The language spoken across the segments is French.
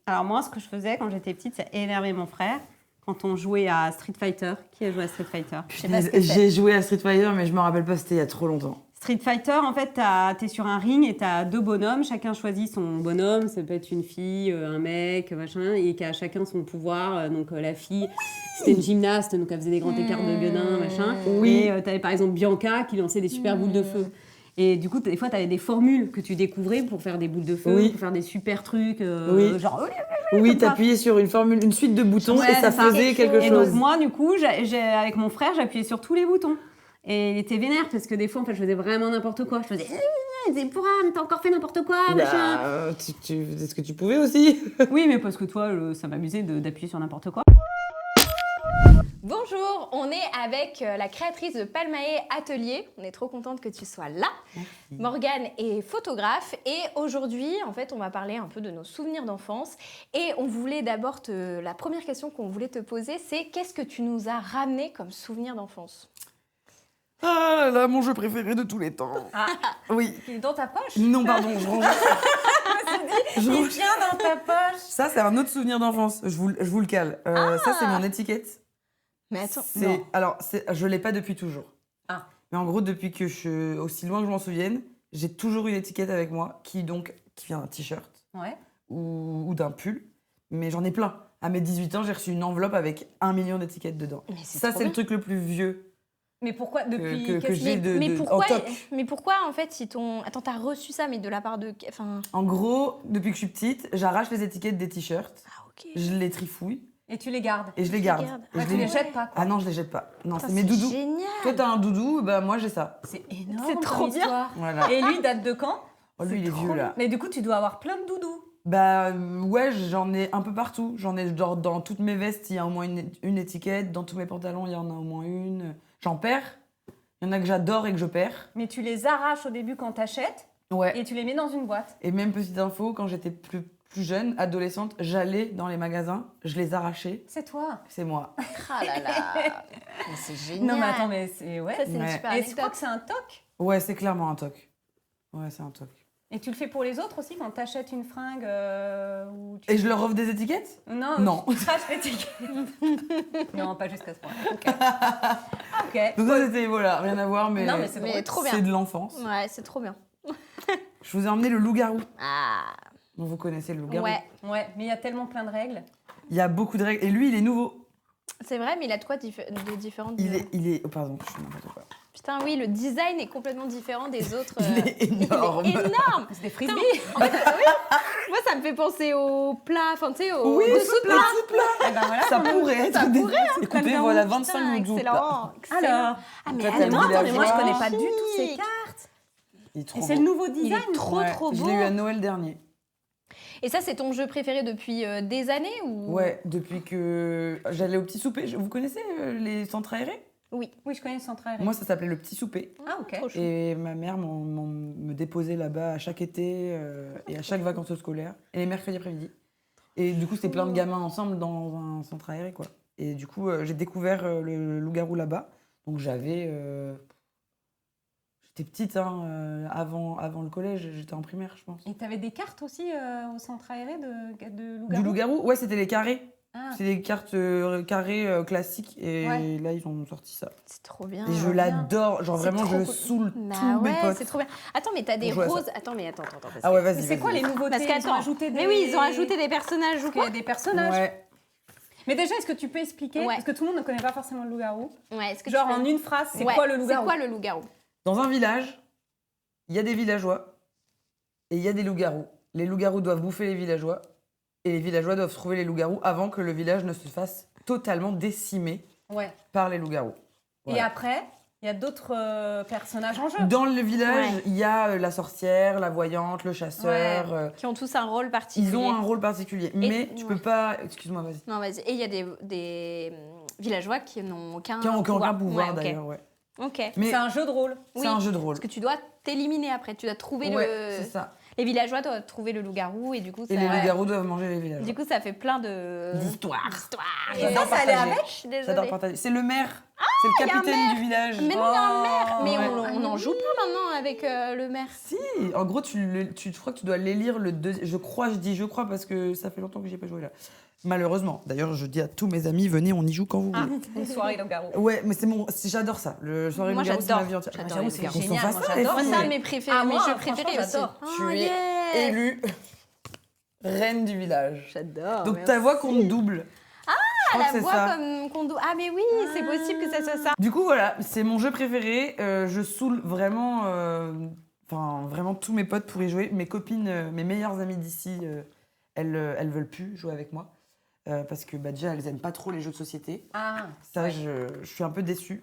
Alors moi, ce que je faisais quand j'étais petite, c'est énerver mon frère quand on jouait à Street Fighter. Qui a joué à Street Fighter? Je sais pas ce que c'est. J'ai joué à Street Fighter, mais je me rappelle pas, c'était il y a trop longtemps. Street Fighter, en fait, t'es sur un ring et t'as 2 bonhommes. Chacun choisit son bonhomme. Ça peut être une fille, un mec, machin. Et qui a chacun son pouvoir. Donc la fille, c'était une gymnaste, donc elle faisait des grands écarts de gueudin, machin. Oui. Et t'avais par exemple Bianca qui lançait des super boules de feu. Et du coup, des fois, t'avais des formules que tu découvrais pour faire des boules de feu, pour faire des super trucs. Genre... Oui, t'appuyais sur une suite de boutons et ça faisait quelque chose. Et donc moi, du coup, avec mon frère, j'appuyais sur tous les boutons. Et il était vénère parce que des fois, en fait, je faisais vraiment n'importe quoi. Je faisais t'as encore fait n'importe quoi, machin. Tu faisais ce que tu pouvais aussi. Oui, mais parce que toi, ça m'amusait d'appuyer sur n'importe quoi. Bonjour, on est avec la créatrice de Palmae Atelier. On est trop contente que tu sois là. Merci. Morgane est photographe et aujourd'hui, en fait, on va parler un peu de nos souvenirs d'enfance. Et on voulait d'abord la première question qu'on voulait te poser, c'est qu'est-ce que tu nous as ramené comme souvenir d'enfance? Ah là là, mon jeu préféré de tous les temps. Ah, oui. il est dans ta poche? Non, pardon, je range. Il tient dans ta poche. Ça, c'est un autre souvenir d'enfance. Je vous le cale. Ça, c'est mon étiquette. Mais attends, je l'ai pas depuis toujours. Ah. Mais en gros, depuis que aussi loin que je m'en souvienne, j'ai toujours une étiquette avec moi qui vient d'un t-shirt ou d'un pull. Mais j'en ai plein. À mes 18 ans, j'ai reçu une enveloppe avec 1 million d'étiquettes dedans. Ça, c'est le truc le plus vieux. Mais pourquoi depuis que j'ai mais pourquoi en fait Attends, t'as reçu ça mais de la part de En gros, depuis que je suis petite, j'arrache les étiquettes des t-shirts. Ah OK. Je les trifouille. Et tu les gardes? Et je les garde. Ouais, tu les jettes pas, quoi. Ah non, je les jette pas. Non, Putain, c'est mes doudous. Génial. Toi, t'as un doudou, bah moi j'ai ça. C'est énorme. C'est trop comme bien. histoire. Voilà. Et lui date de quand? Oh, lui, il est vieux là. Mais du coup, tu dois avoir plein de doudous. Bah ouais, j'en ai un peu partout. J'en ai dans toutes mes vestes, il y a au moins une étiquette. Dans tous mes pantalons, il y en a au moins une. J'en perds. Il y en a que j'adore et que je perds. Mais tu les arraches au début quand t'achètes Ouais. et tu les mets dans une boîte. Et même petite info, quand j'étais plus jeune, adolescente, j'allais dans les magasins, je les arrachais. C'est toi. C'est moi. Ah là là. Mais c'est génial. Non mais attends, mais c'est... Ouais. Ça, c'est une super Et tu anecdote. crois que c'est un toc? Ouais, c'est clairement un toc. Ouais, c'est un toc. Et tu le fais pour les autres aussi quand t'achètes une fringue Et je leur offre des étiquettes? Non. Tu craches l'étiquette. Non, pas jusqu'à ce point. Ok. Donc ça, c'était, voilà, rien à voir, mais, Non, mais c'est drôle. trop bien. c'est de l'enfance. Ouais, c'est trop bien. Je vous ai emmené le loup-garou. Ah. Donc vous connaissez le loup-garou. Ouais, mais il y a tellement plein de règles. Il y a beaucoup de règles. Et lui, il est nouveau. C'est vrai, mais il a de quoi de différent Il est... Oh, pardon, je fais n'importe quoi. Putain, oui, le design est complètement différent des autres. Il est énorme. Il est énorme. C'est des frisbees. En fait, oui. Moi, ça me fait penser au plat, enfin, tu sais, au dessous de plat. Et ben voilà. Ça pourrait être. Ça pourrait, hein, Écoutez, voilà, 25 minutes. excellent. Alors. Ah, mais Toi, attends, t'as Attends, le mais moi je villageois. connais pas du tout ces cartes. Il est trop Et c'est beau. le nouveau il design. est trop beau. Je l'ai eu à Noël dernier. Et ça, c'est ton jeu préféré depuis des années ou... Ouais, depuis que j'allais au petit souper. Vous connaissez les centres aérés? Oui. Oui, je connais le centre aéré. Moi, ça s'appelait le petit souper. Ah, ok. Trop chou. Et ma mère me déposait là-bas à chaque été et à chaque vacances scolaires. Et les mercredis après-midi. Et du coup, c'était plein de gamins ensemble dans un centre aéré, quoi. Et du coup, j'ai découvert le loup-garou là-bas. Donc j'avais... J'étais petite, hein, avant le collège, j'étais en primaire, je pense. Et t'avais des cartes aussi au centre aéré de loup-garou? Du loup-garou? Ouais, c'était les carrés. Ah. C'est des cartes carrées classiques. Et Ouais. là, ils ont sorti ça. C'est trop bien. Et je l'adore. Genre, C'est vraiment, trop je cool. saoule Bah tous mes ouais, potes. c'est trop bien. Attends, mais t'as des Pour jouer à ça. roses. Attends, mais attends. Ah ouais, Mais vas-y, c'est quoi les nouveautés? Parce Ils ont qu'attends. ajouté des... Mais oui, ils ont ajouté des personnages ou Parce qu'il y quoi? a des personnages. Ouais. Mais déjà, est-ce que tu peux expliquer? Ouais. Parce que tout le monde ne connaît pas forcément le loup-garou. Ouais, est-ce que Genre tu peux- en une phrase, c'est Ouais, quoi le loup-garou? C'est quoi le loup-garou? Dans un village, il y a des villageois et il y a des loups-garous. Les loups-garous doivent bouffer les villageois et les villageois doivent trouver les loups-garous avant que le village ne se fasse totalement décimer Ouais. par les loups-garous. Et Voilà. après, il y a d'autres personnages en jeu. Dans le village, Ouais. il y a la sorcière, la voyante, le chasseur. Qui ont tous un rôle particulier. Ils ont un rôle particulier. Mais tu peux pas... Excuse-moi, vas-y. Non, vas-y. Et il y a des villageois qui n'ont aucun Qui n'ont aucun pouvoir, Ouais, ok. d'ailleurs, ouais. Ok. Mais C'est un jeu de rôle. c'est Oui. un jeu de rôle. Parce que tu dois t'éliminer après. Tu dois trouver Ouais, le... c'est ça. Les villageois doivent trouver le loup-garou et du coup, ça... Et les loups-garous doivent manger les villageois. Du coup, ça fait plein de... D'histoires. d'histoires. Et ça allait avec? Je suis J'adore désolée. partager. C'est le maire C'est le capitaine du village. Mais non, il y a un maire. Mais Ouais. on n'en joue pas maintenant avec le maire. Si, en gros, je crois que tu dois l'élire le deuxième. Je crois parce que ça fait longtemps que j'ai pas joué là. Malheureusement. D'ailleurs, je dis à tous mes amis, venez, on y joue quand vous voulez. Une soirée loup-garou. Ouais, mais j'adore ça. Le soirée Moi, loup-garou, c'est j'adore. ma vie entière. J'adore J'avoue, les c'est loups-garous. Génial, moi, ça, j'adore. Moi, les c'est un de filles. mes préférés. Ah, mes moi, jeux franchement, préférés aussi. j'adore. Tu es élue reine du village. J'adore. Donc ta voix compte double. Je crois que La c'est voix ça. comme qu'on doit. Ah, mais oui, c'est possible que ça soit ça. Du coup, voilà, c'est mon jeu préféré. Je saoule vraiment, vraiment tous mes potes pour y jouer. Mes copines, mes meilleures amies d'ici, elles veulent plus jouer avec moi. Parce que déjà, elles aiment pas trop les jeux de société. Ah, Ça, ouais. je suis un peu déçue.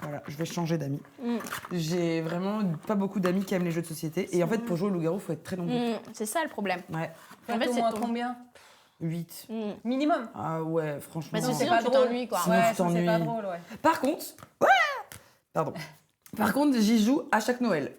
Voilà, je vais changer d'amis. Mm. J'ai vraiment pas beaucoup d'amis qui aiment les jeux de société. Et en fait, pour jouer au loup-garou, il faut être très nombreux. C'est ça le problème. Ouais, En fait, Au c'est moins ton- combien 8. Minimum. Ah ouais, franchement. Parce que Non, sinon, c'est tu pas drôle. t'ennuies, quoi. Sinon, Ouais, tu ça, c'est t'ennuies. pas drôle, ouais. Par contre, pardon. Par contre, j'y joue à chaque Noël.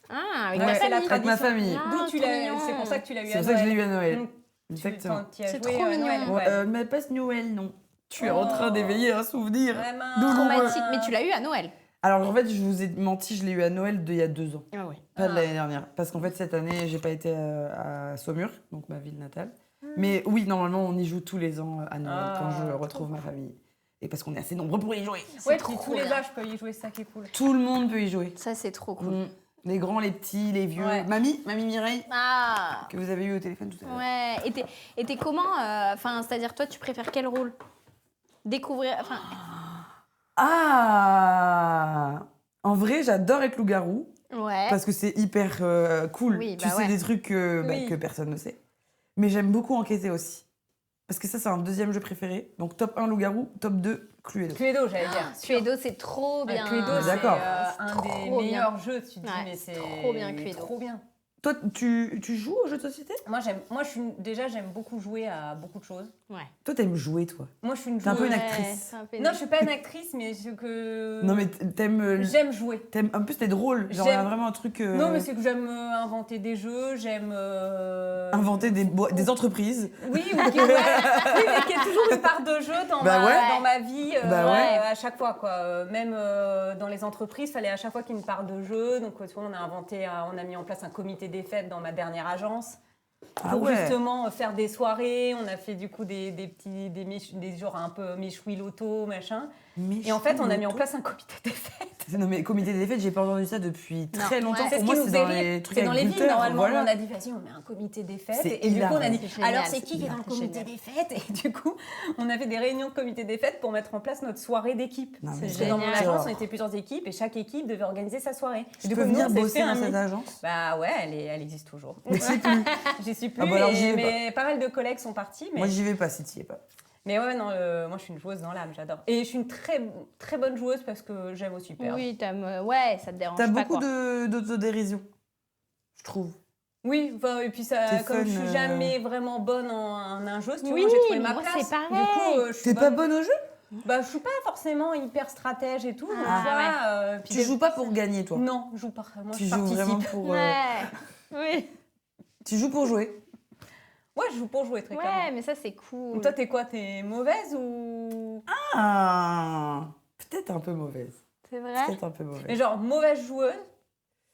Ah, avec Ouais, ta c'est la famille. Avec ma famille. Ah, D'où tu trop l'as. mignon. C'est pour ça que tu l'as eu C'est à pour ça que je l'ai Noël. eu à Noël. Donc, Exactement. tu y as C'est joué trop à mignon. Noël, Ouais, ouais. mais pas ce Noël, non. Tu es en Oh. train d'éveiller un souvenir. Vraiment. Traumatique. Mais tu l'as eu à Noël. Alors en fait, je vous ai menti, je l'ai eu à Noël d'il y a 2 ans. Ah ouais. Pas de Ah. l'année dernière. Parce qu'en fait, cette année, j'ai pas été à Saumur, donc ma ville natale. Hmm. Mais oui, normalement, on y joue tous les ans à Noël Ah, quand je trop retrouve ma famille. Et parce qu'on est assez nombreux pour y jouer. Ouais, trop puis tous les bien. âges peuvent y jouer, c'est ça qui est cool. Tout le monde peut y jouer. Ça, c'est trop cool. Mm. Les grands, les petits, les vieux. Ouais. Mamie Mireille, Ah. que vous avez eu au téléphone tout à l'heure. Ouais. Et t'es comment Enfin, c'est-à-dire, toi, tu préfères quel rôle Découvrir. Enfin, Ah En vrai, j'adore être loup-garou. ouais. Parce que c'est hyper cool. Oui, Tu bah sais ouais. des trucs Oui. que personne ne sait. Mais j'aime beaucoup enquêter aussi. Parce que ça, c'est un deuxième jeu préféré. Donc top 1 loup-garou, top 2 Cluedo. Cluedo, j'allais dire. Cluedo, c'est trop bien. Cluedo, Ouais, c'est d'accord. un Trop des bien. meilleurs jeux. Tu te dis, Ouais, mais c'est trop bien, Cluedo. Trop bien. Toi, tu joues aux jeux de société? Moi, j'aime beaucoup jouer à beaucoup de choses. Ouais. Toi, t'aimes jouer, toi. Moi, je suis une T'es un peu une joueuse. actrice. Ouais, c'est un peu Non, je suis pas une actrice, mais c'est que. Non, mais t'aimes... J'aime jouer. En plus, t'es drôle. Genre, il y a J'aime- vraiment un truc... Non, mais c'est que j'aime inventer des jeux, j'aime. Inventer des entreprises. Oui, oui, oui, mais qu'il y a toujours une part de jeu dans, Bah ouais. dans ma vie, Bah ouais. à chaque fois. Quoi. Même dans les entreprises, il fallait à chaque fois qu'il y ait une part de jeu. Donc, tu vois, on a mis en place un comité des fêtes dans ma dernière agence. Ah Pour ouais. justement faire des soirées, on a fait du coup des genres un peu méchoui loto, machin. Et en fait, on a mis en place un comité des fêtes. Non, mais comité des fêtes, j'ai pas entendu ça depuis très longtemps. ouais. C'est Pour ce moi, qui c'est nous dans faisait les rire. trucs C'est dans avec les villes, Glitter, normalement. voilà. On a dit, vas-y, on met un comité des fêtes. C'est Et du coup, on a hilarant. dit, C'est génial, alors c'est c'est qui est dans le hyper comité génial. des fêtes? Et du coup, on a fait des réunions de comité des fêtes pour mettre en place notre soirée d'équipe. Non, mais Parce que dans mon génial. agence, on était plusieurs équipes et chaque équipe devait organiser sa soirée. Je Et du peux coup, nous, venir on s'est bosser fait dans un cette mix. agence? Bah ouais, elle existe toujours. Mais c'est plus. J'y suis plus, Ah bah alors, j'y vais mais pas mal de collègues sont partis. Mais... Moi, j'y vais pas si t'y es pas. Mais ouais, non, moi je suis une joueuse dans l'âme, j'adore. Et je suis une très, très bonne joueuse parce que j'aime aussi perdre. Oui, ouais, ça te dérange T'as pas, beaucoup quoi. d'autodérision, je trouve. Oui, enfin, et puis ça, T'es comme fun, je suis jamais vraiment bonne en un jeu, si tu Oui, vois, j'ai trouvé mais ma moi, place. c'est pareil. Du coup, je suis T'es pas bonne au jeu? Bah, je suis pas forcément hyper stratège et tout. donc, Ah, tu vois, puis Tu joues pas pour gagner, toi? Non, je joue pas. Moi, Tu je joues participe. vraiment pour... Ouais. Oui. Tu joues pour jouer. Ouais, je joue pour jouer très clairement. Ouais, mais ça, c'est cool. Donc, toi, t'es quoi? T'es mauvaise ou... Ah, peut-être un peu mauvaise. C'est vrai. Peut-être un peu Mais mauvaise. genre, mauvaise joueuse,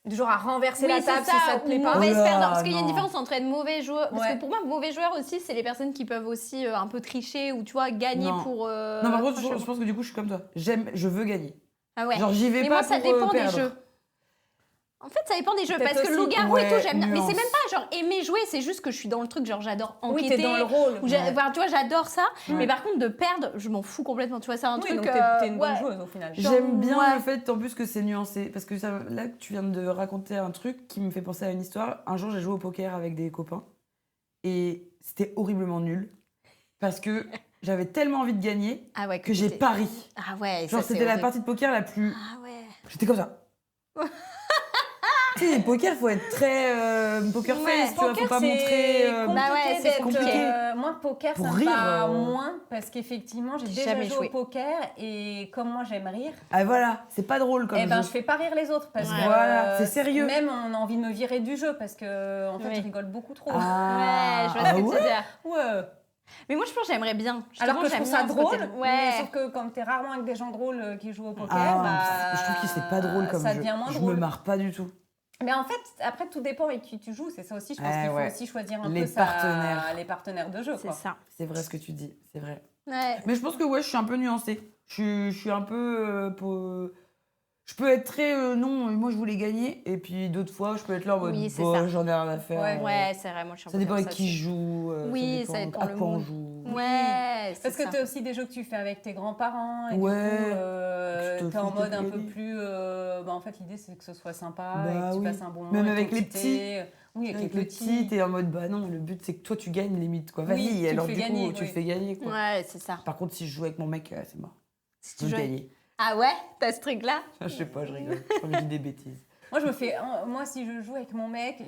du genre à renverser Oui, la c'est table si ça te plaît ou pas. mauvaise Oh là, perdante. Parce qu'il y a une non. différence entre être mauvais joueur. Parce Ouais. que pour moi, mauvais joueur aussi, c'est les personnes qui peuvent aussi un peu tricher ou tu vois, gagner Non. pour. Non, par contre, franchement. je pense que du coup, je suis comme toi. Je veux gagner. Ah ouais. Genre, j'y vais Mais pas moi, ça pour dépend des perdre. jeux. En fait, ça dépend des jeux. Peut-être Parce que aussi. loup-garou et Ouais, tout, j'aime bien. Mais nuance. c'est même pas genre aimer jouer, c'est juste que je suis dans le truc, genre j'adore Oui, enquêter. t'es dans le rôle. ou enfin, tu vois, j'adore ça. Ouais. Mais par contre, de perdre, je m'en fous complètement. Tu vois, c'est un Oui, truc. donc t'es une bonne ouais. joueuse au final. J'aime bien Ouais. le fait en plus que c'est nuancé. Parce que là, tu viens de raconter un truc qui me fait penser à une histoire. Un jour, j'ai joué au poker avec des copains. Et c'était horriblement nul. Parce que j'avais tellement envie de gagner Ah ouais, que j'ai t'es- pari. Ah ouais, Genre, ça, c'est c'était la horrible. partie de poker la plus... Ah ouais. J'étais comme ça. Tu sais, les poker, faut être très poker Ouais. face, tu vois, faut Poker, pas c'est montrer... compliqué Bah ouais, c'est d'être, compliqué. moi, poker, Pour ça me rire, parle moins parce qu'effectivement, j'ai J'ai déjà jamais joué joué. au poker et comme moi, j'aime rire, Ah voilà, c'est pas drôle comme eh ben, jeu. je fais pas rire les autres parce Ouais. que Voilà, c'est sérieux. Même on a envie de me virer du jeu parce que en fait, Oui. je rigole beaucoup trop. Ouais, je vois ce que tu veux dire. Ouais. Mais moi, je pense que j'aimerais bien. Alors que je j'aime trouve ça bien ce drôle, côté-là. mais sauf que comme t'es rarement avec des gens drôles qui jouent au poker, je trouve que c'est pas drôle comme ça jeu. devient moins Je drôle. me marre pas du tout. Mais en fait, après, tout dépend avec qui tu joues. C'est ça aussi, je pense qu'il faut aussi choisir un les peu partenaires. les partenaires de jeu. C'est ça. C'est vrai ce que tu dis, c'est vrai. Ouais. Mais je pense que je suis un peu nuancée. Je suis un peu... Je peux être très non, moi je voulais gagner, et puis d'autres fois je peux être là en mode Oui, c'est ça. j'en ai rien à faire. Ouais, c'est vrai, moi je suis un Ça peu dépend comme avec qui aussi. je joue, Oui, ça ça dépend dépend à le quoi on mood. joue. Ouais, c'est Parce que ça. tu as aussi des jeux que tu fais avec tes grands-parents. Et Ouais. du coup, t'es en mode un peu gagner. plus. En fait, l'idée c'est que ce soit sympa Bah et que tu oui. passes un bon moment. Même avec avec ton les petit. Oui, avec les petits. t'es en mode bah non, le but c'est que toi tu gagnes limite quoi. Vas-y, Oui, tu alors le du fais coup gagner, tu le oui. fais gagner quoi. Ouais, c'est ça. Par contre, si je joue avec mon mec, c'est mort. Si tu Je joues veux avec- gagner. Ah ouais, t'as ce truc-là? Je sais pas, je rigole. Je dis des bêtises. Moi, si je joue avec mon mec,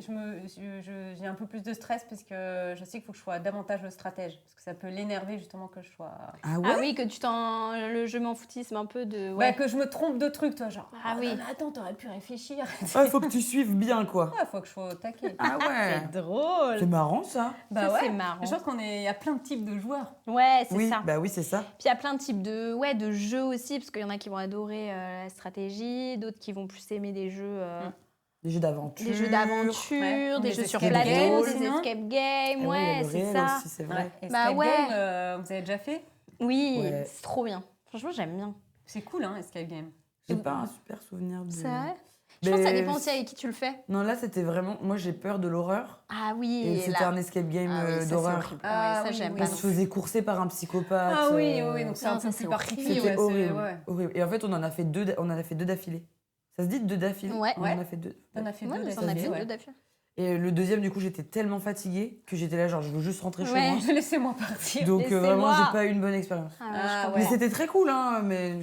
j'ai un peu plus de stress parce que je sais qu'il faut que je sois davantage le stratège. Parce que ça peut l'énerver justement que je sois. Ah ouais. Ah oui, que le jeu m'en foutisme un peu de... Ouais, que je me trompe de trucs, toi, genre. Ah oui. Non, mais attends, t'aurais pu réfléchir. Ah, faut que tu suives bien quoi. Ouais, faut que je sois au taquet. Ah ouais. C'est drôle. C'est marrant ça. Bah Ça, ouais. c'est marrant. Je pense il y a plein de types de joueurs. Ouais, c'est Oui, ça. bah oui, c'est ça. Puis il y a plein de types de jeux aussi, parce qu'il y en a qui vont adorer la stratégie, d'autres qui vont plus aimer des jeux... Des jeux d'aventure. Des jeux d'aventure, Ouais. des Des jeux sur escape plateau, games, des sinon. escape games, Ah oui, il y a ouais, le c'est réel ça. aussi, c'est vrai. Escape Bah ouais. Game, vous avez déjà fait? Oui, Ouais. c'est trop bien. Franchement, j'aime bien. C'est cool, hein, Escape Game. J'ai pas un super souvenir de. C'est vrai. Je pense que ça Mais- dépend aussi avec qui tu le fais. Non, là, c'était vraiment. Moi, j'ai peur de l'horreur. Ah oui, Et c'était là. un escape game Ah oui, ça, c'est d'horreur. horrible. Ah Ah oui, oui, ça, j'aime oui. On pas. se faisait courser par un psychopathe. Ah oui, oui, donc c'est Non, un ça, peu c'est plus horrible. particulier. C'était horrible, Ouais. horrible. Et en fait, on en a fait deux d'affilée. Ça se dit deux d'affilée? Ouais. On en a fait deux. On a fait Ouais, deux mais ça on a se fait dit, deux d'affilée. Et le deuxième, du coup, j'étais tellement fatiguée que j'étais là, genre, je veux juste rentrer chez Ouais. moi. Laissez-moi partir. Donc, Laissez-moi. vraiment, j'ai pas eu une bonne expérience. Ah ouais, Ah, je comprends. Mais ouais. c'était très cool, hein, mais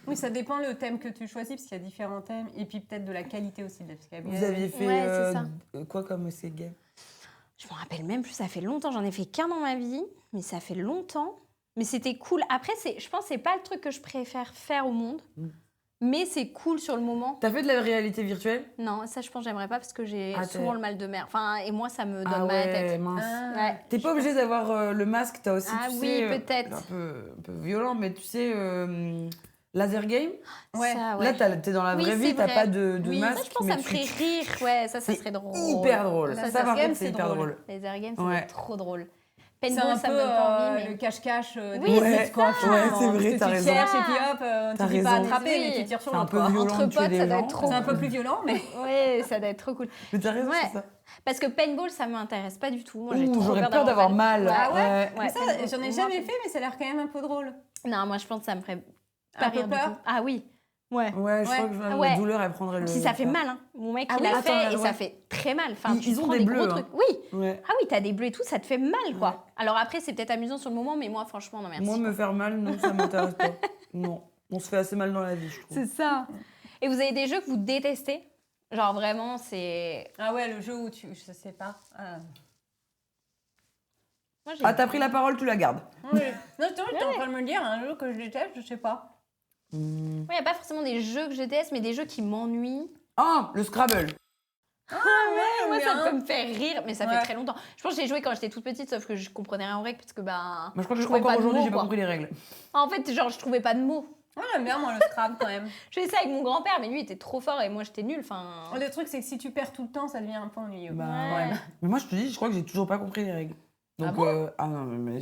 Oui, ça dépend le thème que tu choisis, parce qu'il y a différents thèmes, et puis peut-être de la qualité aussi de l'escape game. Vous aviez fait Ouais, c'est ça. quoi comme escape game? Je me rappelle même plus, ça fait longtemps. J'en ai fait qu'un dans ma vie, mais ça fait longtemps. Mais c'était cool. Après, je pense que c'est pas le truc que je préfère faire au monde. Mm. Mais c'est cool sur le moment. T'as fait de la réalité virtuelle? Non, ça, je pense que j'aimerais pas parce que j'ai Ah, souvent t'es- le mal de mer. Enfin, et moi, ça me donne Ah mal à la ouais, tête. mince. Ouais. T'es pas obligé d'avoir le masque, t'as aussi, Ah tu oui, sais, peut-être. un peu violent, mais tu sais, laser game. Ouais. Ça, ouais. Là, t'es dans la Oui, vraie c'est vie, t'as vrai. pas de Oui, masque. ça, je pense que mais ça me ferait rire. Ouais, ça C'est serait drôle. hyper drôle. Laser Ça, par game, contre, c'est c'est hyper drôle. drôle. Les air games, ça Ouais. va être trop drôle. C'est Paintball, un ça peu me donne pas envie, mais... le cache-cache Oui, des c'est petits quoi. ça. Ouais, c'est Parce vrai, que t'as tu raison. cherches et puis hop, T'as tu dis pas raison. attraper, Oui. mais tu tires sur C'est un l'autre. peu quoi. violent Entre de tuer potes, des ça doit gens. être trop C'est un peu cool. plus violent, mais. Ouais, ça doit être trop cool. Mais t'as raison, Ouais. c'est ça. Parce que paintball, ça m'intéresse pas du tout. Moi, j'ai Ouh, trop j'aurais peur d'avoir mal. Ah ouais, Ouais. ouais. Ça, paintball, j'en ai moi, jamais fait, mais ça a l'air quand même un peu drôle. Non, moi, je pense que ça me ferait pas Un peu rire du peur tout. Ah oui, ouais. Ouais, je Ouais. crois que Ah la ouais. douleur, elle prendrait le. Puis ça fait mal, hein. Mon mec, Ah il oui, l'a attends, fait et ouais. ça fait très mal. Enfin, tu Ils ont prends des des bleus, gros hein. trucs. Oui. Ouais. Ah oui, t'as des bleus et tout, ça te fait mal, quoi. Alors après, c'est peut-être amusant sur le moment, mais moi, franchement, non, merci. Moi, me quoi. faire mal, non, ça m'intéresse pas. Non. On se fait assez mal dans la vie, je trouve. C'est ça. Et vous avez des jeux que vous détestez? Genre vraiment, c'est... Ah ouais, le jeu où tu. Je sais pas. Moi, j'ai... Ah, t'as pris la parole, tu la gardes. Oui. Non, t'es en train de me dire un jeu que je déteste, je sais pas. Hmm. Il n'y a pas forcément des jeux que je déteste, mais des jeux qui m'ennuient. Ah, le Scrabble. Moi, ça bien. peut me faire rire, mais ça Ouais. fait très longtemps. Je pense que j'ai joué quand j'étais toute petite, sauf que je comprenais rien en règles, parce que Moi, je crois que trouvais encore pas de aujourd'hui, mots, j'ai pas quoi. compris les règles. En fait, genre, je trouvais pas de mots. Moi, j'aime bien, moi, le Scrabble quand même. Je faisais ça avec mon grand-père, mais lui, il était trop fort et moi, j'étais nulle. Enfin... Le truc, c'est que si tu perds tout le temps, ça devient un peu ennuyeux. Bah, Ouais. Mais moi, je te dis, je crois que j'ai toujours pas compris les règles. Donc, Ah bon non, mais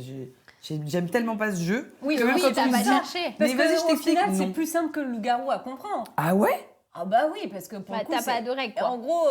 j'aime tellement pas ce jeu. Oui, que même Oui, quand t'as tu me pas dis- cherché. Parce Mais vas-y, je que au t'explique. final, c'est Non. plus simple que le loup-garou à comprendre. Ah ouais? Ah bah oui, parce que pour Bah, le coup, t'as c'est- pas de règles, quoi. En gros,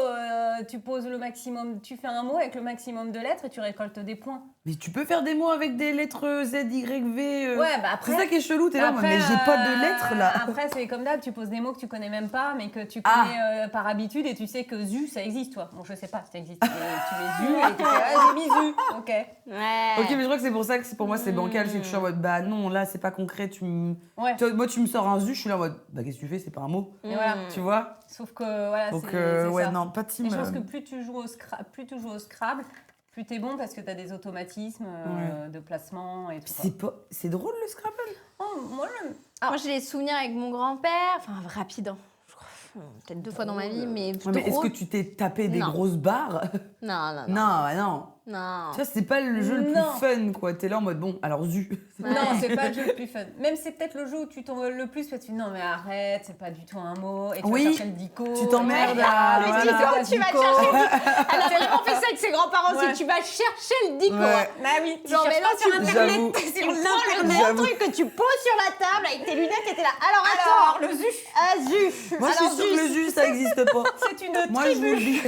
tu poses le maximum, tu fais un mot avec le maximum de lettres et tu récoltes des points. Mais tu peux faire des mots avec des lettres Z, Y, V. Ouais, bah après. C'est ça qui est chelou, t'es là, après, mais j'ai pas de lettres là. Après, c'est comme d'hab, tu poses des mots que tu connais même pas, mais que tu Ah. connais par habitude et tu sais que ZU, ça existe, toi. Bon, je sais pas si ça existe. Mais tu mets ZU et tu fais, ah, j'ai mis ZU. Ok. Ouais. Ok, mais je crois que c'est pour ça que pour moi c'est bancal, c'est que je suis en mode bah non, là c'est pas concret. Ouais. Moi, tu me sors un ZU, je suis là en mode bah qu'est-ce que tu fais, c'est pas un mot. Et voilà. Tu vois? Sauf que, voilà, Donc, c'est ouais, ça. non, pas team. Et je pense que plus tu joues au Scrabble, plus t'es bon parce que t'as des automatismes de placement et tout. quoi. C'est drôle le Scrabble. Oh, moi, j'aime. Moi, j'ai des souvenirs avec mon grand-père. Enfin, rapide, hein. Je crois, peut-être 2 fois dans ma vie, mais Ouais, mais est-ce drôle. que tu t'es tapé des Non. grosses barres? Non, non, non. Non, bah non. Non. Tu vois, c'est pas le jeu le Non. plus fun, quoi. T'es là en mode, bon, alors zu. Ouais. Non, c'est pas le jeu le plus fun. Même c'est peut-être le jeu où tu t'envoles le plus parce que tu dis non mais arrête, c'est pas du tout un mot. Et tu Oui. vas chercher le dico. Tu t'emmerdes Ouais. à- Le voilà. dico, tu vas Dico. chercher le dico. Elle a vraiment fait ça avec ses grands-parents Ouais. aussi. Tu vas chercher le dico. Ouais. Bah oui, tu Genre, cherches mais là, pas sur tu- internet. J'avoue. C'est Tu sur prends le l'internet. gros J'avoue. truc que tu poses sur la table avec tes lunettes et t'es là. Alors Alors, attends. le ZU, Ah, zut. Moi, je suis Alors, sûre que le jus, ça existe pas. c'est une Moi, je vous le dis.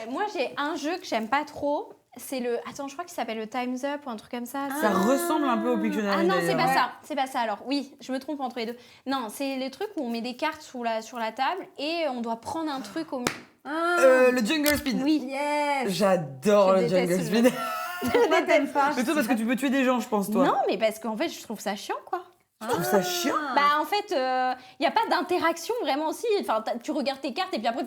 Moi, j'ai un jeu que j'aime pas trop. C'est le. Attends, je crois qu'il s'appelle le Time's Up ou un truc comme ça. Ça ressemble un peu au Pictionary. Ah non, c'est d'ailleurs. pas ça. C'est pas ça alors. Oui, je me trompe entre les deux. Non, c'est les trucs où on met des cartes sur la table et on doit prendre un truc au milieu. Le Jungle Speed. Oui. Yes. J'adore Je le Jungle déteste ce Speed. Pourquoi t'aimes pas? Mais toi, parce que tu peux tuer des gens, je pense, toi. Non, mais parce qu'en fait, je trouve ça chiant, quoi. Je trouve ça chiant. Bah, en fait, il n'y a pas d'interaction vraiment aussi. Enfin, tu regardes tes cartes et puis après,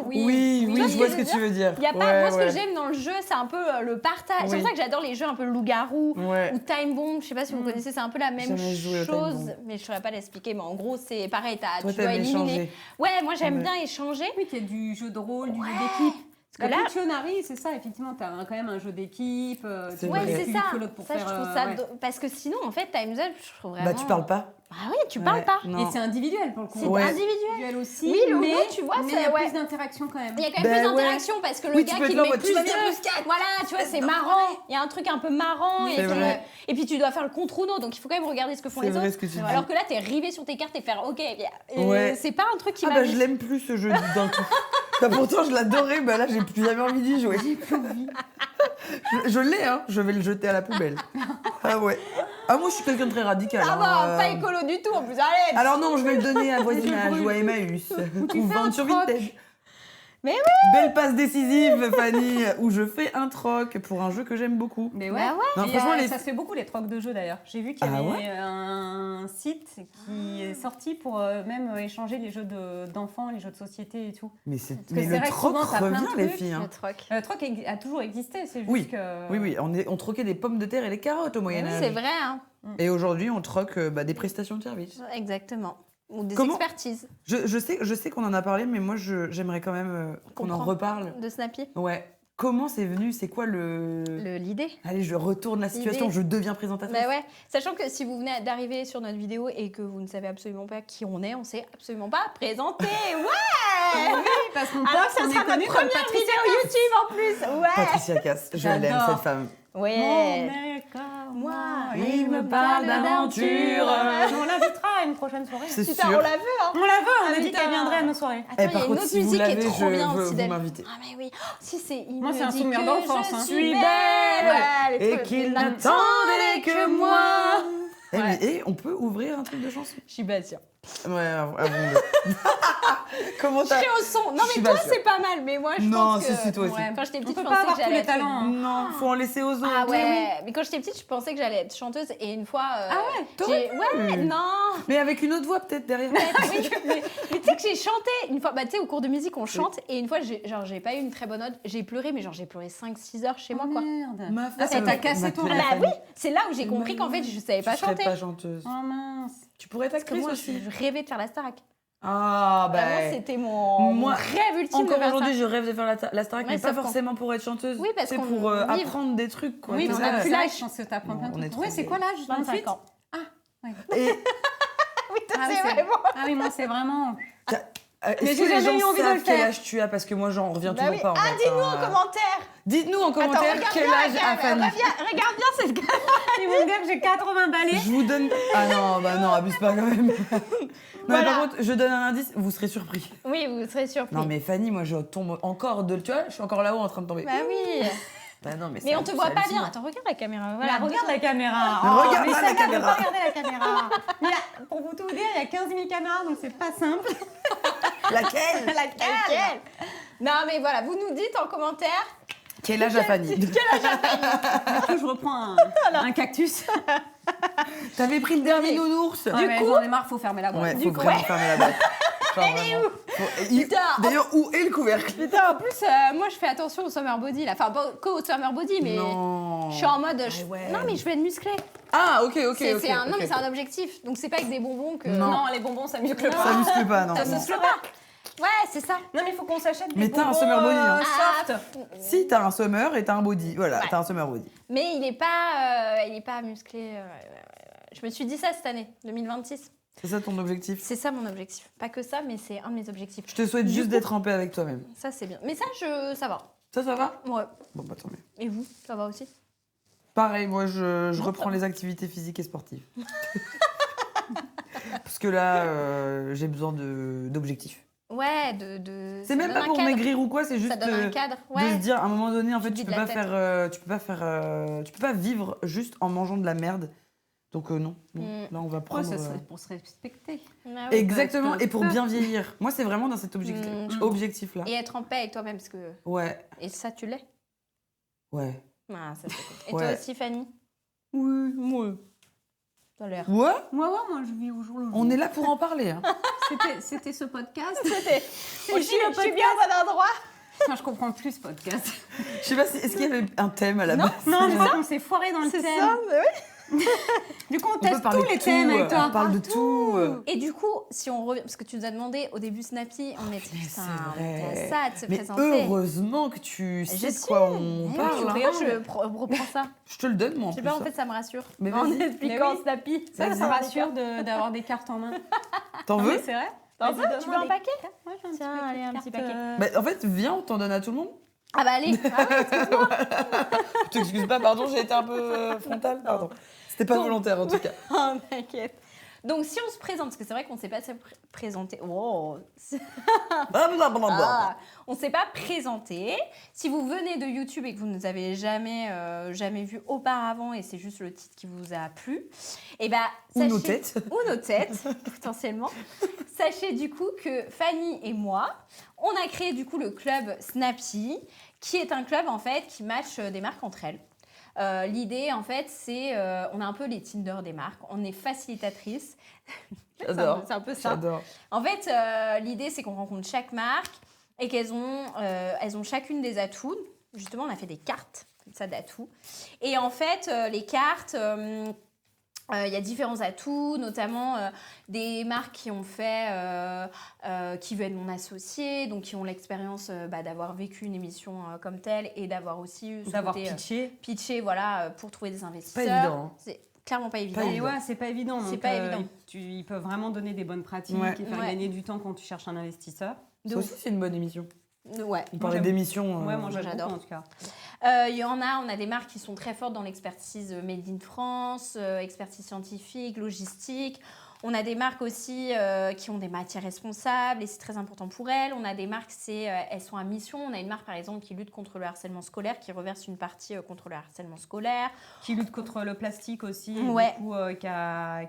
Oui, Tu vois je vois ce que tu veux dire. Il y a pas. Ouais, Moi, ce ouais. que j'aime dans le jeu, c'est un peu le partage. C'est Oui. pour ça que j'adore les jeux un peu loup-garou Ouais. ou Time Bomb. Je sais pas si vous connaissez, c'est un peu la même Jamais joué au Time chose, Bomb. mais je saurais pas l'expliquer. Mais en gros, c'est pareil. Toi, Tu dois t'aimes éliminer. échanger. Ouais, moi, j'aime Ouais. bien échanger. Oui, qu'il y a du jeu de rôle, du Ouais. jeu d'équipe. Parce Là- que Pictionary, c'est ça, effectivement, t'as quand même un jeu d'équipe. C'est Ouais, vrai. c'est ça. Pour Ça, faire, je trouve ça. ouais. Parce que sinon, en fait, Time's Up, je trouve vraiment. Bah, tu parles pas. Ah oui, tu parles pas. Non. Et c'est individuel pour le coup. C'est Ouais. individuel. Individuel aussi. Oui, le mais, Uno, tu vois, mais c'est- il y a ouais. plus d'interaction quand même. Il y a quand même Ben plus ouais. d'interaction parce que le Oui, tu gars peux qui être là en met mode, plus tu vas bien de... plus quatre. Voilà, tu vois, c'est marrant. Il y a un truc un peu marrant. C'est vrai. Et puis tu dois faire le contre Uno, donc il faut quand même regarder ce que font C'est les vrai autres. ce que tu dis. Alors que là, t'es rivé sur tes cartes et faire OK. Et Ouais. c'est pas un truc qui Ah bah m'amuse. je l'aime plus ce jeu d'un coup. Bah, pourtant je l'adorais, bah là j'ai plus jamais envie d'y jouer. Je l'ai, hein, je vais le jeter à la poubelle. Ah ouais. Ah moi je suis quelqu'un de très radical. Ah hein, bah, pas écolo du tout en plus. Allez. Alors non, je vais le donner à voisinage ou à Emmaüs ou vendre sur Vinted. Mais Belle passe décisive, Fanny, où je fais un troc pour un jeu que j'aime beaucoup. Mais Bah ouais. ouais. Non, Et, franchement, les- ça se fait beaucoup les trocs de jeux d'ailleurs. J'ai vu qu'il y Ah avait ouais un site qui est sorti pour même échanger les jeux d'enfants, les jeux de société et tout. Mais, c'est... que mais c'est le vrai que troc souvent, t'as plein de revient, les trucs, filles. Le Hein. troc. Le troc a toujours existé, c'est juste Oui. que... Oui, on troquait des pommes de terre et des carottes au Moyen-Âge. C'est vrai, hein. Et aujourd'hui, on troque des prestations de services. Exactement. Ou des Comment expertises Je sais qu'on en a parlé, mais moi, j'aimerais quand même qu'on en Comprends. reparle. de Snappy. Ouais. Comment c'est venu? C'est quoi L'idée. Allez, je retourne la situation, L'idée. je deviens présentatrice. Bah ouais, sachant que si vous venez d'arriver sur notre vidéo et que vous ne savez absolument pas qui on sait absolument pas présenter. Ouais. Parce qu'on Alors pense ça qu'on sera est connu notre comme première Patricia vidéo YouTube en plus. Ouais. Patricia Cass, je l'aime J'adore. cette femme. Ouais. Moi, il me parle d'aventure. On l'invitera à une prochaine soirée. C'est Putain, sûr. on l'a vu hein. On la veut, on Ah, a dit putain. qu'elle viendrait à nos soirées. Attends, Eh, il y par a une contre, autre si vous musique qui l'avez, est trop je bien veux aussi vous d'elle. m'inviter. Ah mais oui, oh, si c'est il Moi, me c'est un dit souvenir que d'enfance, je hein. suis belle. Ouais, les Et trucs. qu'il N'attendait n'attendait que moi. Eh, Ouais. mais, et on peut ouvrir un truc de chanson. Je suis pas sûre. Ouais, avouons-le. Comment Je t'as... serai au son. Non Je mais suis toi pas sûre. c'est pas mal, mais moi je Non, pense que si, toi aussi. Ouais. quand j'étais On petite, peut je pas pensais avoir que tous j'allais les être talents. hein. Non, faut en laisser aux autres. Ah ouais, mais quand j'étais petite, je pensais que j'allais être chanteuse et une fois. Ah ouais, t'aurais Ouais, pu. non. Mais avec une autre voix peut-être derrière. Oui, mais tu sais que j'ai chanté une fois, bah tu sais au cours de musique on chante et une fois j'ai pas eu une très bonne note, j'ai pleuré mais genre j'ai pleuré 5-6 heures chez moi quoi. Merde. Ma Ah, ça t'a cassé ton Bah rêve. oui, c'est là où j'ai compris qu'en fait je savais pas Tu serais chanter. pas chanteuse. Oh mince. Tu pourrais être Parce que actrice moi aussi. je rêvais de faire la Starac. Ah bah. Vraiment c'était mon Moi, rêve ultime de Encore faire aujourd'hui, ça. je rêve de faire la Starac, Ouais, mais pas sauf quand- forcément pour être chanteuse. Oui, parce c'est qu'on pour vive. apprendre des trucs. Quoi. Oui, C'est mais on ça. a plus là, l'âge, je pense que t'apprends plein de on est trucs. trop Ouais, c'est vieilles. quoi l'âge? 25 ans. Et Ah oui, C'est c'est vrai, bon. Ah oui, moi c'est vraiment... Mais est-ce j'ai que les jamais gens eu envie de savent le quel faire. âge tu as? Parce que moi, j'en reviens Bah toujours oui. pas. En Ah, fait, dis-nous hein. en commentaire. Dites-nous en Attends, commentaire regarde quel bien, âge a Fanny. regarde bien cette carte. Ils vont me dire que j'ai 80 balais. Je vous donne. Ah non, bah non, abuse pas quand même. Non, Voilà. mais par contre, je donne un indice, vous serez surpris. Oui, vous serez surpris. Non, mais Fanny, moi, je tombe encore de. Tu vois, je suis encore là-haut en train de tomber. Bah oui. Bah non, mais Mais on te voit pas bien. hallucinant. Attends, regarde la caméra. Voilà, Voilà, regarde la caméra. Regarde mais pas la celle-là, faut caméra. pas regarder la caméra. Il y a- pour vous tout dire, il y a 15 000 caméras, donc c'est pas simple. Laquelle Laquelle. Non, mais voilà, vous nous dites en commentaire. Quel âge a Fanny? Du coup, je reprends un cactus. T'avais pris le dernier nounours. Ah, mais j'en ai marre, faut fermer la boîte. Ouais, Du faut coup, vraiment ouais. fermer la boîte. Elle est où? Putain. D'ailleurs, où est le couvercle? Putain, en plus, moi je fais attention au summer body là. Enfin, pas qu'au summer body, mais Non. je suis en mode. ouais. Non, mais je vais être musclée. Ah, ok, ok. C'est ok, un... Non, ok. mais c'est un objectif. Donc c'est pas avec des bonbons que. Non. Non, les bonbons, ça muscle Ça pas. muscle pas, non. Ça non. se muscle pas. Ouais, c'est ça. Non, mais il faut qu'on s'achète des Mais t'as un bonbons summer body, hein. soft. Si, t'as un summer et t'as un body. Voilà, Ouais. t'as un summer body. Mais il est pas musclé. Je me suis dit ça cette année, 2026. C'est ça ton objectif? C'est ça mon objectif. Pas que ça, mais c'est un de mes objectifs. Je te souhaite Du juste coup- d'être en paix avec toi-même. Ça, c'est bien. Mais ça, ça va. Ça va? Ouais. Bon, bah tant mieux. Et vous, ça va aussi? Pareil, moi, je reprends les activités physiques et sportives. Parce que là, j'ai besoin d'objectifs. Ouais, C'est même pas pour maigrir ou quoi, c'est juste Ça donne un cadre. de Ouais. se dire à un moment donné, en fait, Tu tu te peux vides pas la faire, tu peux pas vivre juste en mangeant de la merde. Donc non. Là, on va Oh, prendre. ça serait pour se respecter. Ah oui. Exactement, Ouais, et pour bien vieillir. Moi, c'est vraiment dans cet objectif-là. Et être en paix avec toi-même, parce que. Ouais, Et ça, tu l'es. ouais. Ah, ça, c'est cool. Et Ouais. toi aussi, Fanny? Oui, moi. T'as l'air. Ouais, Moi, je vis au jour le jour. on est là pour en parler. Hein. C'était ce podcast. Je suis bien au bon endroit. Putain, je comprends plus ce podcast. Je sais pas, est-ce qu'il y avait un thème à la base? Non, mais on s'est foiré dans le C'est thème. ça, mais oui. Du coup, on On peut teste parler tous les de thèmes tout, avec toi. on parle de tout. Et du coup, si on revient, parce que tu nous as demandé au début Snappy, on était mais putain, c'est on était vrai. à ça de se Mais présenter. heureusement que tu Je sais de sais. quoi on Eh parle. oui, hein. regarde, reprends ça. Je te le donne, moi, en Je sais plus. pas, en hein. fait, ça me rassure. Mais en vas-y. expliquant Mais oui. Snappy. Ça Vas-y. me rassure d'avoir des cartes en main. T'en Non, veux mais c'est vrai. T'en Vas-y, veux? donne-moi Tu veux un des paquet? cartes. Ouais, j'ai un Tiens, petit paquet allez, de un petit cartes, paquet. Bah, en fait, viens, on t'en donne à tout le monde. Ah bah allez. Ah ouais, Je t'excuse pas, pardon, j'ai été un peu frontale, pardon. C'était pas Donc- volontaire, en tout cas. oh, t'inquiète. Donc si on se présente, parce que c'est vrai qu'on ne s'est pas présenté. Oh. Ah, on ne s'est pas présenté. Si vous venez de YouTube et que vous ne nous avez jamais vu auparavant et c'est juste le titre qui vous a plu, et ben Ou nos têtes. ou nos têtes potentiellement. Sachez du coup que Fanny et moi, on a créé du coup le club Snappy, qui est un club en fait qui match des marques entre elles. L'idée, en fait, c'est on a un peu les Tinder des marques. On est facilitatrice. J'adore. C'est un peu ça. J'adore. En fait, l'idée, c'est qu'on rencontre chaque marque et qu'elles ont chacune des atouts. Justement, on a fait des cartes comme ça d'atouts. Et en fait, les cartes, il y a différents atouts, notamment des marques qui ont fait, qui veulent être mon associé, donc qui ont l'expérience d'avoir vécu une émission comme telle et d'avoir aussi eu ce D'avoir côté, pitché. voilà, pour trouver des Pas investisseurs. évident. Hein. C'est clairement pas évident. Pas Et évident. ouais, c'est pas évident. C'est donc, pas évident. Ils peuvent vraiment donner des bonnes pratiques Ouais. et faire Ouais. gagner du temps quand tu cherches un investisseur. Ça Donc, aussi, c'est une bonne émission. ouais. On parlait j'aime. d'émissions. Ouais, moi j'adore. j'adore en tout cas. Il y en a, on a des marques qui sont très fortes dans l'expertise Made in France, expertise scientifique, logistique. On a des marques aussi qui ont des matières responsables et c'est très important pour elles. On a des marques, elles sont à mission. On a une marque par exemple qui lutte contre le harcèlement scolaire, qui reverse une partie contre le harcèlement scolaire. Qui lutte contre le plastique aussi. et Ouais. Du coup, qui a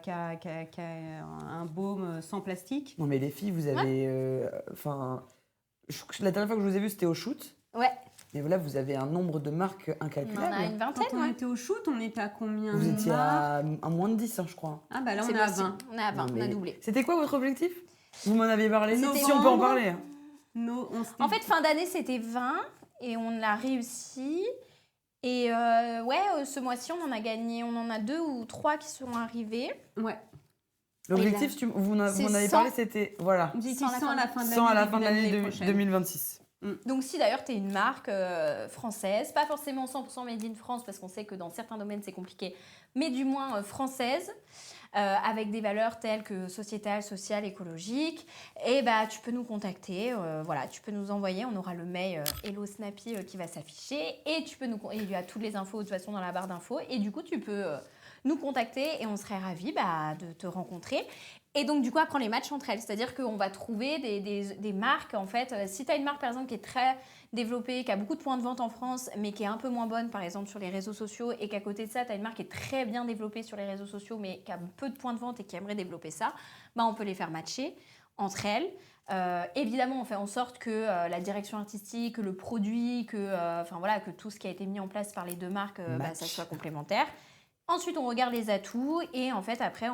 un baume sans plastique. Non, mais les filles, vous avez. Enfin. La dernière fois que je vous ai vu, c'était au shoot. Ouais, Et voilà, vous avez un nombre de marques on en a incalculable. une vingtaine. Quand on Ouais. était au shoot, on était à combien Vous de étiez marques à moins de 10, hein, je crois. Ah bah là C'est on est à possible. 20. On est à 20, Non, on a mais- doublé. C'était quoi votre objectif? Vous m'en aviez parlé. C'était Si on peut en novembre. parler. Hein. En fait, fin d'année, c'était 20 et on l'a réussi. Et ce mois-ci, on en a gagné, on en a 2 ou 3 qui sont arrivés. Ouais. L'objectif, vous en c'est avez 100. parlé, c'était. Voilà. Objectif 100 à la fin de l'année. 100 à la début fin de l'année prochaine. 2026. Donc si d'ailleurs tu es une marque française, pas forcément 100% made in France parce qu'on sait que dans certains domaines c'est compliqué, mais du moins française, avec des valeurs telles que sociétales, sociales, écologiques, et bah tu peux nous contacter, voilà, tu peux nous envoyer, on aura le mail Hello Snappy qui va s'afficher et il y a toutes les infos de toute façon dans la barre d'infos et du coup tu peux nous contacter et on serait ravis de te rencontrer. Et donc, du coup, après, les matchs entre elles. C'est-à-dire qu'on va trouver des marques, en fait. Si tu as une marque, par exemple, qui est très développée, qui a beaucoup de points de vente en France, mais qui est un peu moins bonne, par exemple, sur les réseaux sociaux, et qu'à côté de ça, tu as une marque qui est très bien développée sur les réseaux sociaux, mais qui a peu de points de vente et qui aimerait développer ça, bah, on peut les faire matcher entre elles. Évidemment, on fait en sorte que la direction artistique, que le produit, que tout ce qui a été mis en place par les deux marques, ça soit complémentaire. Ensuite, on regarde les atouts et en fait, après,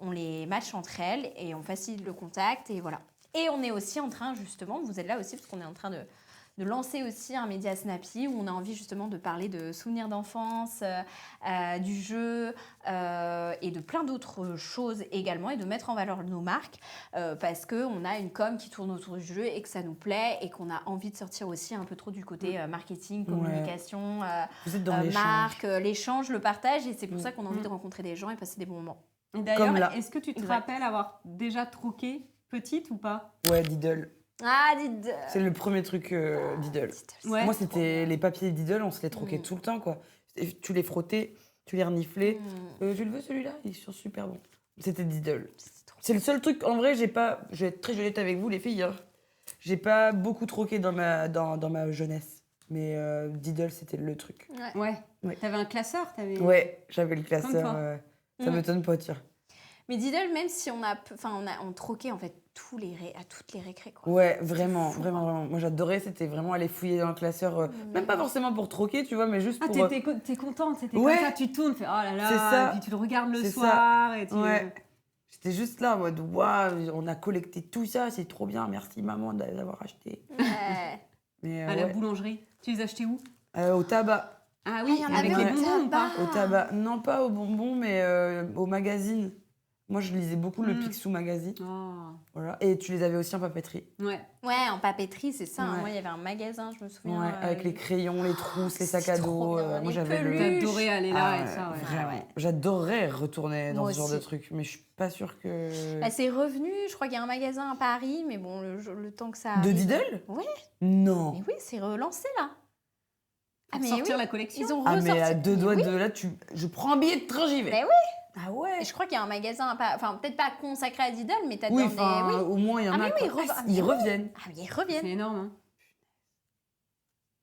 on les match entre elles et on facilite le contact et voilà. Et on est aussi en train, justement, vous êtes là aussi parce qu'on est en train de lancer aussi un média Snappy où on a envie justement de parler de souvenirs d'enfance, du jeu et de plein d'autres choses également, et de mettre en valeur nos marques parce qu'on a une com qui tourne autour du jeu et que ça nous plaît et qu'on a envie de sortir aussi un peu trop du côté marketing, communication, Vous êtes dans marque, l'échange, le partage, et c'est pour ça qu'on a envie de rencontrer des gens et passer des bons moments. Et d'ailleurs, est-ce que tu te rappelles avoir déjà troqué petite ou pas? Ouais, Diddle. Ah, Diddle. C'est le premier truc Diddle. Ouais. Moi, c'était les papiers Diddle, on se les troquait tout le temps, quoi. Tu les frottais, tu les reniflais. Je le veux celui-là, ils sont super bons. C'était Diddle. C'est le seul truc, en vrai, je vais être très honnête avec vous, les filles. Hein. J'ai pas beaucoup troqué dans ma jeunesse. Mais Diddle, c'était le truc. Ouais. T'avais un classeur Ouais, j'avais le classeur. Ça m'étonne pas, tiens. Mais Diddle, même si on troquait en fait à toutes les récrés, quoi. Ouais, vraiment. Moi, j'adorais, c'était vraiment aller fouiller dans le classeur, même pas forcément pour troquer, tu vois, mais juste pour... T'es contente, c'était comme ça, tu tournes, tu fais oh là là, c'est ça. Et puis tu le regardes le soir. Et tu... Ouais. J'étais juste là en mode waouh, on a collecté tout ça, c'est trop bien, merci maman d'avoir acheté. Ouais. À la boulangerie, tu les achetais où? Au tabac. Ah oui, il y en avec avait les bonbons ou pas? Au tabac. Non, pas aux bonbons, mais au magazine. Moi, je lisais beaucoup le Picsou Magazine. Oh. Voilà. Et tu les avais aussi en papeterie. Ouais, en papeterie, c'est ça. Moi, il y avait un magasin, je me souviens. Ouais, avec les crayons, les trousses, les sacs à dos. Moi, j'avais J'adorais aller là et ça. Vraiment. J'adorerais retourner dans ce genre de truc, mais je suis pas sûre que... c'est revenu, je crois qu'il y a un magasin à Paris, mais bon, le temps que ça arrive... De Diddle? Ouais. Non. Mais oui, c'est relancé, là. Mais sortir la collection. Ils ont ressorti. Mais à deux doigts de là, je prends un billet de train, j'y vais. Mais oui. Ah ouais. Et je crois qu'il y a un magasin, peut-être pas consacré à Diddle, mais t'adores au moins il y en a. Mais Oui, ils reviennent. Ah oui, ils reviennent. C'est énorme.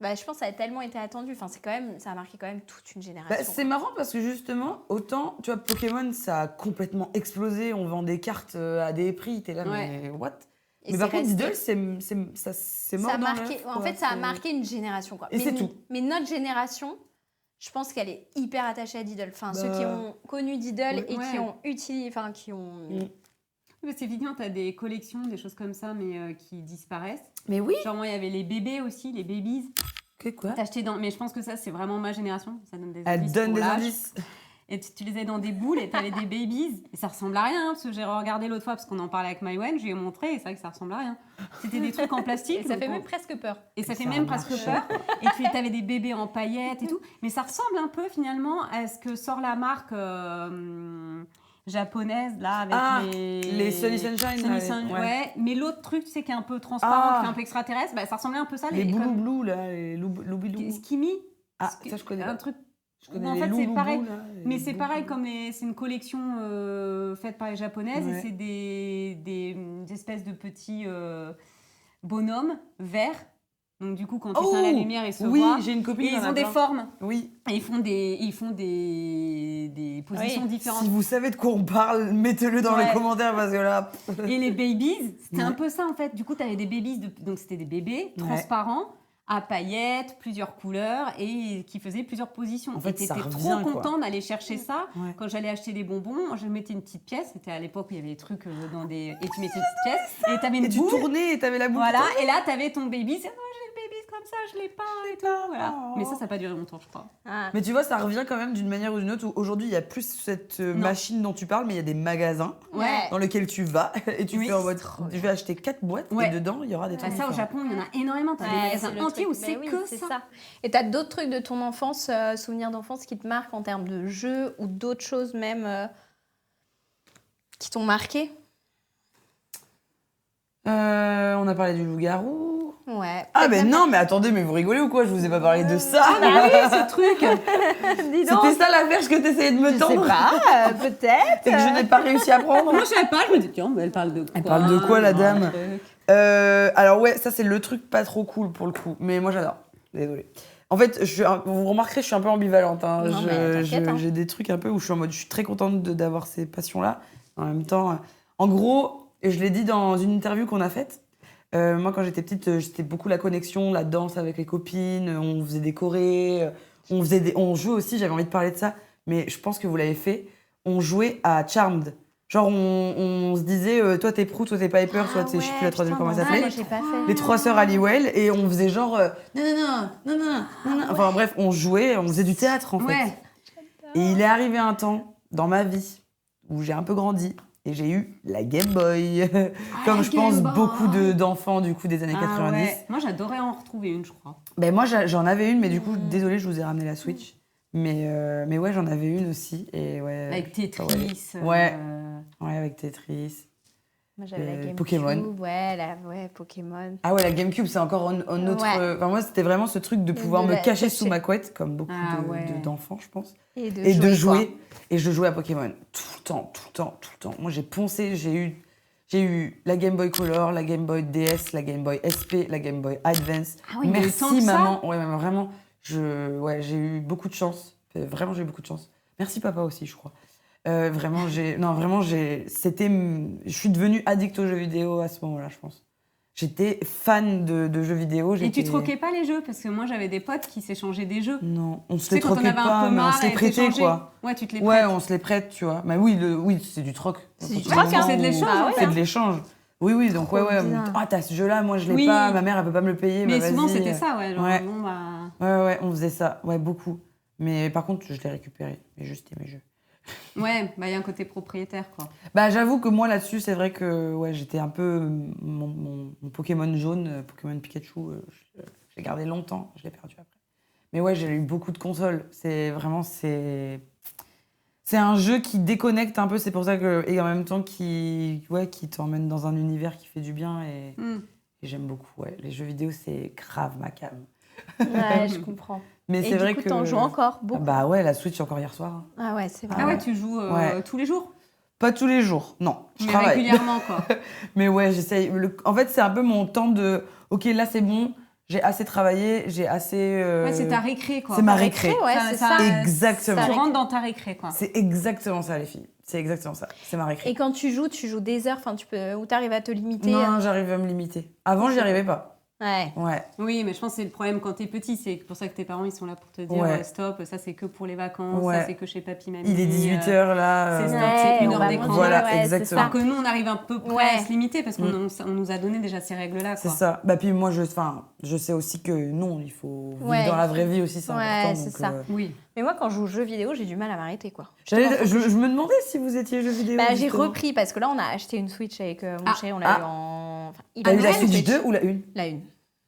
Hein. Je pense que ça a tellement été attendu. Enfin, ça a marqué quand même toute une génération. C'est marrant parce que justement, autant, tu vois, Pokémon, ça a complètement explosé. On vend des cartes à des prix. T'es là, mais what? Mais par contre, Diddle, c'est mort dans l'œuf. En fait, ça a marqué une génération, quoi. Et c'est tout. Mais notre génération, je pense qu'elle est hyper attachée à Diddle. Enfin, ceux qui ont connu Diddle et qui ont utilisé, qui ont... C'est évident, t'as des collections, des choses comme ça, mais qui disparaissent. Mais oui. Genre moi, il y avait les bébés aussi, les babies. Quoi? T'achetais mais je pense que ça, c'est vraiment ma génération. Ça donne des indices. Elle donne des indices. Et tu les avais dans des boules et t'avais des babies. Et ça ressemble à rien, parce que j'ai regardé l'autre fois, parce qu'on en parlait avec Maïwen, je lui ai montré, et c'est vrai que ça ressemble à rien. C'était des trucs en plastique. Et ça fait même presque peur. Et ça fait même presque peur. Et tu avais des bébés en paillettes et tout. Mais ça ressemble un peu finalement à ce que sort la marque japonaise, là, avec les Sunny Sunshine. Ouais. Mais l'autre truc, tu sais, qui est un peu transparent, qui est un peu extraterrestre, ça ressemblait un peu à ça. Les Blue, là, les Loubilou. Skimmy. Ah, ça, je connais. Un truc. En fait, c'est pareil. Mais c'est pareil, comme c'est une collection faite par les japonaises, et c'est des espèces de petits bonhommes verts. Donc du coup, quand tu éteins la lumière, ils se voient. Oui, j'ai une copine. Et ils ont des formes. Oui. Et ils font des positions différentes. Si vous savez de quoi on parle, mettez-le dans les commentaires parce que là... Et les babies, c'était un peu ça en fait. Du coup, tu avais des babies, donc c'était des bébés transparents, à paillettes, plusieurs couleurs et qui faisaient plusieurs positions. En fait, t'étais trop content d'aller chercher ça. Ouais. Quand j'allais acheter des bonbons, je mettais une petite pièce. C'était à l'époque où il y avait des trucs dans des... Et tu mettais une petite pièce et t'avais une boule. Et tu tournais et t'avais la boule. Voilà, et là, t'avais ton baby. C'est j'ai le baby comme ça, je l'ai pas et tout. Voilà. Mais ça n'a pas duré longtemps, je crois. Ah. Mais tu vois, ça revient quand même d'une manière ou d'une autre où aujourd'hui, il y a plus cette machine dont tu parles, mais il y a des magasins dans lesquels tu vas et tu fais en mode, je vais acheter 4 boîtes et dedans, il y aura des trucs. Ça, au Japon, il y en a énormément. T'as des magasins entiers où c'est que ça. Et t'as d'autres trucs de ton enfance, souvenirs d'enfance qui te marquent en termes de jeux ou d'autres choses même qui t'ont marqué? On a parlé du loup-garou. Ouais. Ah ben non, mais attendez, mais vous rigolez ou quoi? Je vous ai pas parlé de ça. Ah bah oui, ce truc. Dis donc. C'était ça la perche que t'essayais de me tendre. Je sais pas, peut-être. Et que je n'ai pas réussi à prendre. Moi, je savais pas. Je me dis, tiens, elle parle de quoi? Elle parle de quoi, la dame? Alors ouais, ça c'est le truc pas trop cool pour le coup. Mais moi, j'adore. Désolée. En fait, vous remarquerez, je suis un peu ambivalente. Hein. J'ai des trucs un peu où je suis en mode, je suis très contente d'avoir ces passions-là. En même temps, en gros, et je l'ai dit dans une interview qu'on a faite, moi, quand j'étais petite, j'étais beaucoup la connexion, la danse avec les copines, on faisait des chorés, on jouait aussi, j'avais envie de parler de ça, mais je pense que vous l'avez fait, on jouait à Charmed. Genre, on se disait, toi t'es Prou, toi t'es Piper, toi t'es, je sais plus la troisième comment ça s'appelait. Moi, j'ai pas fait. Les 3 sœurs Halliwell, et on faisait genre, non. Enfin bref, on jouait, on faisait du théâtre en fait. Et il est arrivé un temps dans ma vie où j'ai un peu grandi. Et j'ai eu la Game Boy, comme je pense beaucoup d'enfants du coup des années 90. Ouais. Moi j'adorais en retrouver une, je crois. Ben moi j'en avais une, mais du coup désolée, je vous ai ramené la Switch. Mais ouais, j'en avais une aussi. Et ouais, avec Tetris. Ouais, avec Tetris. Moi j'avais la GameCube. Pokémon. Ouais, Pokémon. Ah ouais, la GameCube, c'est encore un autre. Enfin, moi c'était vraiment ce truc de pouvoir me cacher sous ma couette, comme beaucoup d'enfants, je pense. Et de jouer. Et je jouais à Pokémon tout le temps. Moi, j'ai poncé, j'ai eu la Game Boy Color, la Game Boy DS, la Game Boy SP, la Game Boy Advance. Ah oui, merci, maman. Ouais, mais vraiment, j'ai eu beaucoup de chance. Vraiment, j'ai eu beaucoup de chance. Merci, papa aussi, je crois. Je suis devenue addict aux jeux vidéo à ce moment-là, je pense. J'étais fan de jeux vidéo. Et tu troquais pas les jeux? Parce que moi, j'avais des potes qui s'échangeaient des jeux. Non, on se les troquait pas, mais on se les prêtait, quoi. Ouais, tu te les prêtes. Ouais, on se les prête, tu vois. Mais oui, c'est du troc. C'est du troc, c'est de l'échange. C'est de l'échange. Oui, donc t'as ce jeu-là, moi je l'ai pas, ma mère elle peut pas me le payer. Mais souvent c'était ça, ouais. Genre, Ouais, on faisait ça, ouais, beaucoup. Mais par contre, je l'ai récupéré, mais juste mes jeux. Ouais, il y a un côté propriétaire, quoi. Bah, j'avoue que moi, là-dessus, c'est vrai que j'étais un peu... Mon Pokémon jaune, Pokémon Pikachu, je l'ai gardé longtemps, je l'ai perdu après. Mais ouais, j'ai eu beaucoup de consoles. C'est un jeu qui déconnecte un peu, c'est pour ça que... Et en même temps, qui t'emmène dans un univers qui fait du bien. Et j'aime beaucoup, ouais. Les jeux vidéo, c'est grave ma came. Ouais, je comprends. Mais c'est vrai que t'en joues encore beaucoup. Bah ouais, la Switch encore hier soir. Ah ouais, c'est vrai. Ah ouais, tu joues tous les jours? Pas tous les jours, non. Je mais travaille. Régulièrement, quoi. Mais ouais, j'essaye. En fait, c'est un peu mon temps de... Ok, là, c'est bon. J'ai assez travaillé, j'ai assez... Ouais, c'est ta récré, quoi. C'est ma récré. Ouais, c'est ça. Exactement. Tu rentres dans ta récré, quoi. C'est exactement ça, les filles. C'est exactement ça. C'est ma récré. Et quand tu joues des heures, où t'arrives à te limiter? Non, j'arrive à me limiter. Avant, j'y arrivais pas. Ouais. Oui, mais je pense que c'est le problème quand t'es petit. C'est pour ça que tes parents, ils sont là pour te dire stop, ça c'est que pour les vacances, ça c'est que chez papy, mamie. Il est 18h là. C'est stop, c'est une heure d'écran. Voilà, exactement. Alors que nous, on arrive un peu près à se limiter parce qu'on nous a donné déjà ces règles-là. C'est ça. Bah, puis moi, je sais aussi que non, il faut vivre dans la vraie vie aussi, c'est important. C'est ça. Oui. Mais moi, quand je joue aux jeux vidéo, j'ai du mal à m'arrêter, quoi. Je me demandais si vous étiez jeux vidéo. Bah, j'ai repris parce que là, on a acheté une Switch avec mon chéri, on l'a eu en... T'as eu la Switch 2 ou la 1? La 1.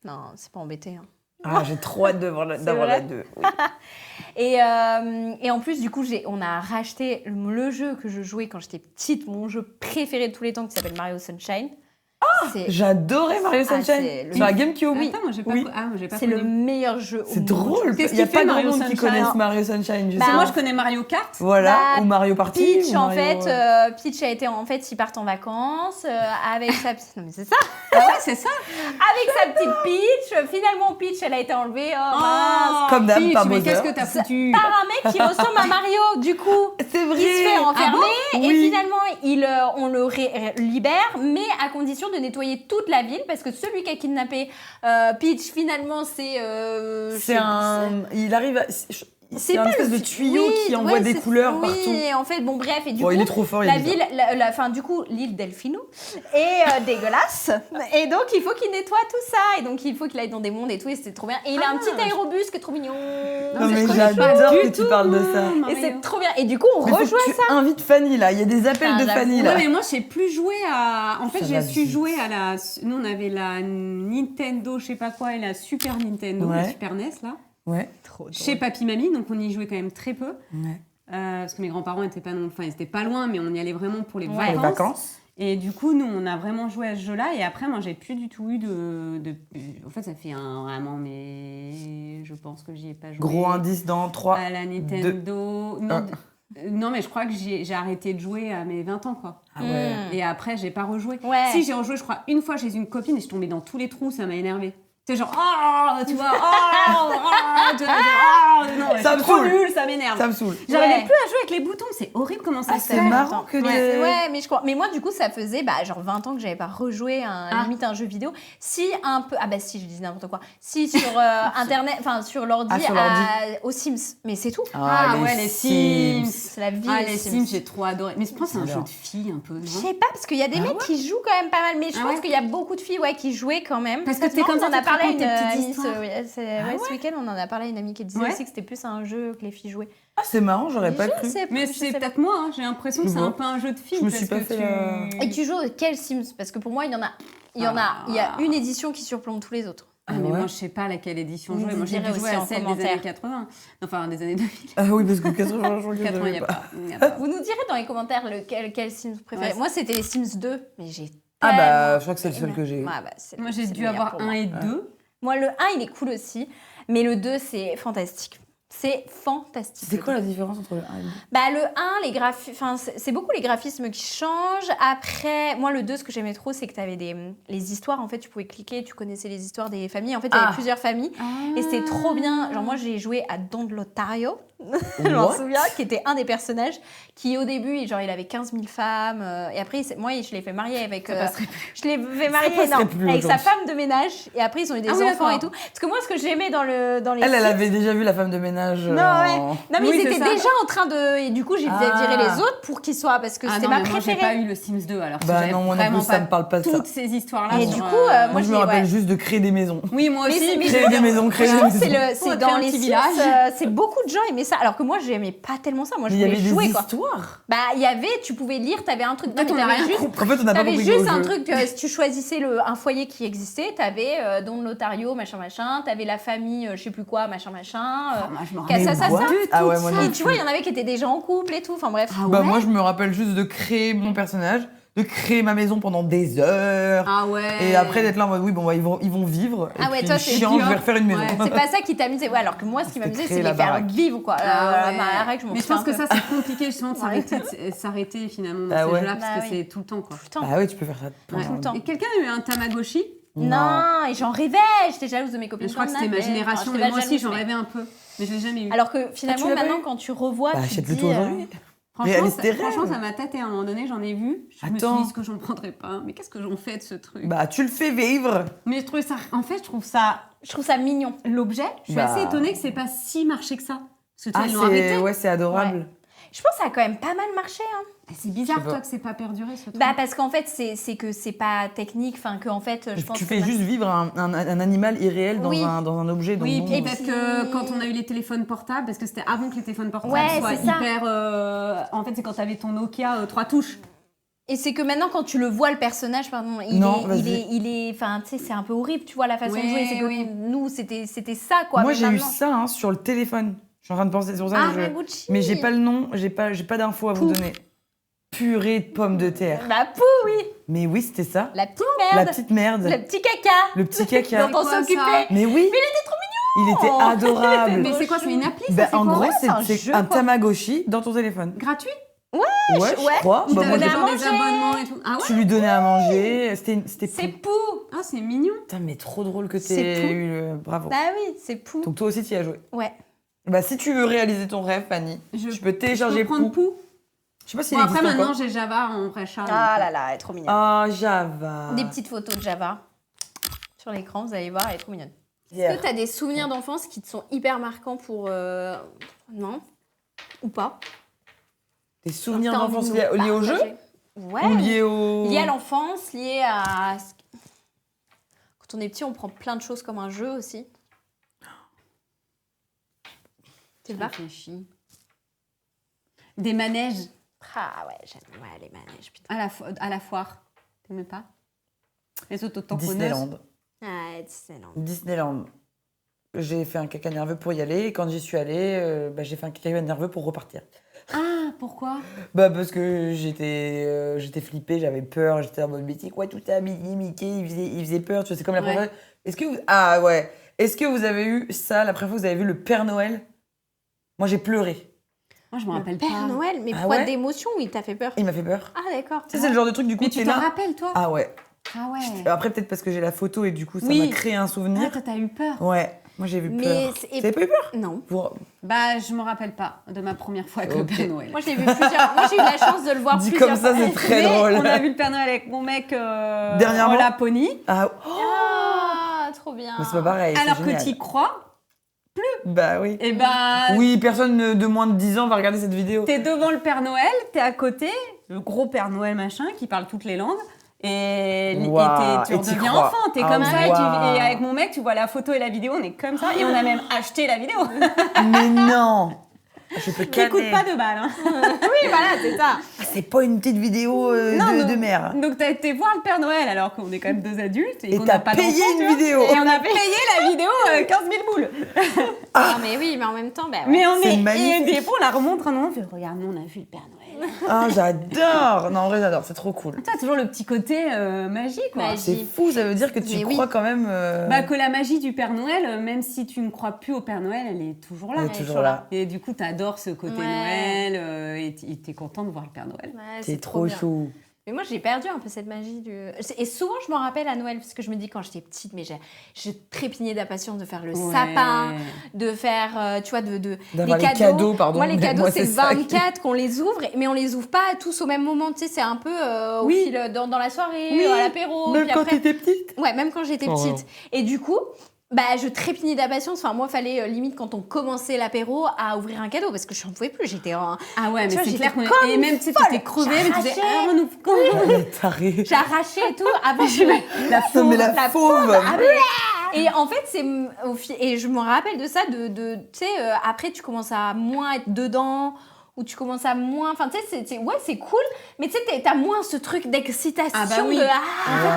Non, c'est pas embêté. Hein. Ah, j'ai trop hâte d'avoir la 2. Oui. Et en plus, du coup, on a racheté le jeu que je jouais quand j'étais petite, mon jeu préféré de tous les temps, qui s'appelle Mario Sunshine. J'adorais Mario Sunshine sur la GameCube. Oui. Attends, moi, j'ai pas c'est le meilleur jeu. C'est drôle. Il n'y a pas grand monde qui connaisse Mario Sunshine. Moi, je connais Mario Kart. Voilà, ou Mario Party. Peach, en fait, Peach a été ils partent en vacances avec sa petite. Non mais c'est ça. Ah ouais, c'est ça. Avec sa petite Peach. Finalement, Peach, elle a été enlevée. Comme d'hab, par mais Bowser. qu'est-ce que t'as foutu? Par un mec qui ressemble à Mario, du coup. C'est vrai. Il se fait enfermer et finalement, on le libère, mais à condition de nettoyer toute la ville parce que celui qui a kidnappé Peach finalement il arrive à... C'est un espèce de tuyau qui envoie des couleurs partout. Oui, en fait, bon bref, et du coup, il est trop fort, la ville, du coup, l'île Delfino est dégueulasse, et donc il faut qu'il nettoie tout ça, et donc il faut qu'il aille dans des mondes et tout, et c'est trop bien. Et il a un petit aérobus qui est trop mignon. Non mais j'adore que tu parles de ça. Et c'est trop bien. Et du coup, on rejoint ça. Tu invites Fanny là, il y a des appels de Fanny là. Non mais moi, je sais plus jouer à... En fait, j'ai su jouer à la... Nous, on avait la Nintendo, je sais pas quoi, et la Super Nintendo, la Super NES là. Ouais. Chez papy mamie, donc on y jouait quand même très peu. Parce que mes grands-parents étaient pas ils étaient pas loin, mais on y allait vraiment pour les vacances. Et du coup, nous, on a vraiment joué à ce jeu-là. Et après, moi, j'ai plus du tout eu de... En fait, ça fait vraiment, mais je pense que j'y ai pas joué. Gros indice dans 3, à la Nintendo. Non, mais je crois que j'ai arrêté de jouer à mes 20 ans, quoi. Ah ouais. Et après, j'ai pas rejoué. Ouais. Si, j'ai rejoué, je crois, une fois chez une copine et je tombais dans tous les trous, ça m'a énervée. C'est genre, tu vois, non, ça me trop saoule. nul, ça m'énerve. Ça me saoule. J'arrivais plus à jouer avec les boutons, c'est horrible comment ça se fait. C'est marrant que Ouais, mais je crois. Mais moi, du coup, ça faisait genre 20 ans que j'avais pas rejoué limite un jeu vidéo. Si un peu. Ah bah si, je dis n'importe quoi. Si sur Internet, enfin sur l'ordi, aux Sims. Mais c'est tout. Les Sims. C'est la vie. Les Sims, j'ai trop adoré. Mais je pense que c'est un jeu de filles un peu, non? Je sais pas, parce qu'il y a des mecs qui jouent quand même pas mal. Mais je pense qu'il y a beaucoup de filles qui jouaient quand même. Parce que t'es comme ça, t'as parlé parlé à racontes une tes petites amie histoires. ce week-end, on en a parlé à une amie qui disait aussi que c'était plus un jeu que les filles jouaient. Ah, c'est marrant, j'aurais pas cru. Mais c'est peut-être moi, hein, j'ai l'impression que c'est un peu un jeu de filles. Je me suis pas fait Et tu joues quel Sims? Parce que pour moi, il y a une édition qui surplombe tous les autres. Ah, mais moi, je sais pas laquelle édition jouer. Moi, j'ai dû jouer à celle des années 80. Enfin, des années 2000. Ah oui, parce que 80, je crois que 80, il n'y a pas. Vous nous direz dans les commentaires quel Sims vous préférez. Moi, c'était les Sims 2, mais j'ai Ah bah, je crois que c'est le seul que j'ai. Moi, j'ai dû avoir 1 et 2. Moi, le 1, il est cool aussi, mais le 2, c'est fantastique. C'est fantastique. C'est quoi la différence entre le 1 et le 2? Bah, le 1, c'est beaucoup les graphismes qui changent. Après, moi, le 2, ce que j'aimais trop, c'est que tu avais les histoires. En fait, tu pouvais cliquer, tu connaissais les histoires des familles. En fait, il y avait plusieurs familles. Et c'était trop bien. Genre, moi, j'ai joué à Don Lotario. Je m'en souviens, qui était un des personnages qui, au début, il avait 15 000 femmes. Et après, moi, je l'ai fait marier avec... je l'ai fait marier avec sa femme de ménage. Et après, ils ont eu des enfants et tout. Parce que moi, ce que j'aimais dans les Elle avait déjà vu la femme de ménage. Non, mais ils étaient déjà en train de... Et du coup, j'ai viré les autres pour qu'ils soient... Parce que c'était ma préférée. Moi, j'ai pas eu le Sims 2, alors bah non, moi non plus, ça me parle pas de ça. Toutes ces histoires-là. Et du coup, moi, je me rappelle juste de créer des maisons. Oui, moi aussi. Créer des maisons, c'est dans les Sims, c'est beaucoup de gens aimaient ça. Alors que moi, j'aimais pas tellement ça. Moi, je voulais jouer, quoi. Il y avait des histoires. Bah, tu pouvais lire, t'avais un truc. En fait, on n'a rien compris. En fait, on n'a pas compris. T'avais juste un truc, si tu choisissais un foyer qui existait, t'avais Don Lotario, machin, t'avais la famille, je sais plus quoi, machin. Je me rappelle ça. Ah ouais, moi non. Et tu vois, il y en avait qui étaient déjà en couple et tout. Enfin bref. Bah, moi, je me rappelle juste de créer mon personnage, de créer ma maison pendant des heures. Ah ouais. Et après d'être là en mode oui, bon, bah, ils vont vivre. Ah ouais, puis, toi, c'est chiant, je vais refaire une maison. Ouais, c'est pas ça qui t'amusait. Ouais, alors que moi, ce qui m'amusait, c'est de les faire baraque. vivre, quoi. Mais je pense que ça, c'est compliqué justement de s'arrêter finalement dans ces jeux-là parce que c'est tout le temps, quoi. Ah ouais, tu peux faire ça tout le temps. Et quelqu'un a eu un Tamagotchi? Non, et j'en rêvais. J'étais jalouse de mes copines. Je crois que c'était ma génération, mais moi aussi, j'en rêvais un peu. Mais je l'ai jamais eu. Alors que finalement, maintenant, quand tu revois, tu te dis... Franchement, ça m'a tâté à un moment donné, j'en ai vu. Je me suis dit, est-ce que j'en prendrais pas? Mais qu'est-ce que j'en fais de ce truc? Bah, tu le fais vivre. Mais je trouve ça... En fait, je trouve ça mignon. L'objet, je suis assez étonnée que c'est pas si marché que ça. Parce que ils l'ont arrêté. Ouais, c'est adorable. Ouais. Je pense que ça a quand même pas mal marché. C'est bizarre, toi, que c'est pas perduré, ce truc. Bah, parce qu'en fait, c'est que c'est pas technique. Enfin, qu'en fait, je pense tu fais juste vivre un animal irréel dans un objet. Oui, et parce que quand on a eu les téléphones portables, parce que c'était avant que les téléphones portables soient hyper... En fait, c'est quand t'avais ton Nokia 3 touches. Et c'est que maintenant, quand tu le vois, le personnage, pardon, il est, enfin, tu sais, c'est un peu horrible, tu vois, la façon de jouer. C'est que nous, c'était ça, quoi. Moi, j'ai eu ça sur le téléphone. Je suis en train de penser, c'est pour ça que mais j'ai pas le nom, j'ai pas d'infos à vous donner. Purée de pommes de terre. Bah, oui. Mais oui, c'était ça. La petite merde. La petite merde. Le petit caca. Le petit caca. Dont on s'occupait. Mais oui. Mais il était trop mignon. Il était adorable. Mais c'est quoi, c'est une appli? En gros, c'est un Tamagotchi dans ton téléphone. Gratuit? Ouais, je crois. Tu donnais à manger. Des abonnements et tout. Ah ouais? Tu lui donnais à manger. C'était Pou. Ah, c'est mignon. Putain, mais trop drôle que t'aies eu le... Bravo. Bah oui, c'est Pou. Donc toi aussi, tu y as joué. Ouais. Bah si tu veux réaliser ton rêve, Fanny, tu peux télécharger Pou. Je sais pas si après, maintenant, j'ai Java en vrai chat. Ah là là, elle est trop mignonne. Ah, Java. Des petites photos de Java sur l'écran, vous allez voir, elle est trop mignonne. Est-ce que tu as des souvenirs d'enfance qui te sont hyper marquants pour... Non? Ou pas? Des souvenirs d'enfance liés au jeu? Ouais. Ou liés au... Liés à l'enfance, liés à... Quand on est petit, on prend plein de choses comme un jeu aussi. Tu le réfléchis. Des manèges. Ah ouais, j'aime les manèges, putain. À la foire. T'aimais pas? Les autotamponneuses. Disneyland. Ah, Disneyland. J'ai fait un caca nerveux pour y aller et quand j'y suis allée, j'ai fait un caca nerveux pour repartir. Ah, pourquoi? Bah parce que j'étais flippée, j'avais peur, j'étais en mode mythique. Ouais, tout ça, Mickey, il faisait peur, tu vois, c'est comme la première fois. Est-ce que vous avez eu ça, la première fois que vous avez vu le Père Noël? Moi, j'ai pleuré. Moi, je me rappelle pas. Père Noël, mais pourquoi d'émotion ou il t'a fait peur? Il m'a fait peur. Ah, d'accord. Tu sais, c'est le genre de truc, du coup, mais tu t'en rappelles, toi? Ah ouais. Ah ouais. Après, peut-être parce que j'ai la photo et du coup, ça m'a créé un souvenir. Ah, toi, t'as eu peur? Ouais. Moi, j'ai vu peur. T'avais pas eu peur? Non. Bah, je me rappelle pas de ma première fois avec le Père Noël. Moi, je l'ai vu plusieurs. Moi, j'ai eu la chance de le voir plusieurs fois. Dit comme ça, c'est très drôle. On a vu le Père Noël avec mon mec dernièrement en Laponie. Ah, trop bien. Mais c'est pas pareil. Alors que t'y crois plus. Bah oui. Et bah. Oui, personne de moins de 10 ans va regarder cette vidéo. T'es devant le Père Noël, t'es à côté, le gros Père Noël machin qui parle toutes les langues. Tu Et t'y redeviens crois. enfant, t'es Ah, comme ça. waouh. Et avec mon mec, tu vois la photo et la vidéo, on est comme ça. Et on a même acheté la vidéo. Mais non. Je peux Qui coûte canner. pas 2 balles. Hein. Oui, voilà, c'est ça. Ah, c'est pas une petite vidéo de mère. Donc t'as été voir le Père Noël alors qu'on est quand même 2 adultes. Et qu'on t'as n'a pas payé d'enfants, une tu vois. vidéo. Et on a payé la vidéo 15 000 boules. Non, mais oui, mais en même temps, bah, ouais. Mais on C'est est. magnifique. Et des fois, on la remonte un moment, on fait regarde, nous, on a vu le Père Noël. Ah, j'adore. Non, en vrai, j'adore. C'est trop cool. Tu as toujours le petit côté magie, quoi. Magie. C'est fou, ça veut dire que tu Mais oui. crois quand même. Bah, que la magie du Père Noël, même si tu ne crois plus au Père Noël, elle est toujours là. Elle est toujours là. Et du coup, t'adores ce côté Ouais. Noël et t'es content de voir le Père Noël. Ouais, C'est trop bien. chou. Mais moi, j'ai perdu un peu cette magie du... Et souvent, je m'en rappelle à Noël, parce que je me dis, quand j'étais petite, mais je trépignais d'impatience de faire le Ouais. sapin, de faire, tu vois, D'avoir les les cadeaux, pardon. Moi, les cadeaux, Moi, c'est le ça. 24 qu'on les ouvre, mais on les ouvre pas tous au même moment, tu sais, c'est un peu au Oui. fil, dans la soirée, Oui. à l'apéro. Même puis quand après... t'étais petite. Ouais, même quand j'étais Oh. petite. Et du coup, bah, je trépignais d'impatience. Enfin, moi, fallait limite quand on commençait l'apéro à ouvrir un cadeau parce que je n'en pouvais plus. J'étais en... Ah ouais, mais Tu vois, c'est j'étais clair qu'on comme Et même, tu sais, t'étais crevée, mais tu disais, J'arrachais. ah, on ouvre quand Elle est tarée. J'arrachais et tout avant que... La Non, mais la la fauve. Ah, mais- Et en fait, et je me rappelle de ça, tu sais, après, tu commences à moins être dedans, ou tu commences à moins... Enfin, tu sais, ouais, c'est cool, mais tu sais, t'as moins ce truc d'excitation. Ah bah oui. de... En fait,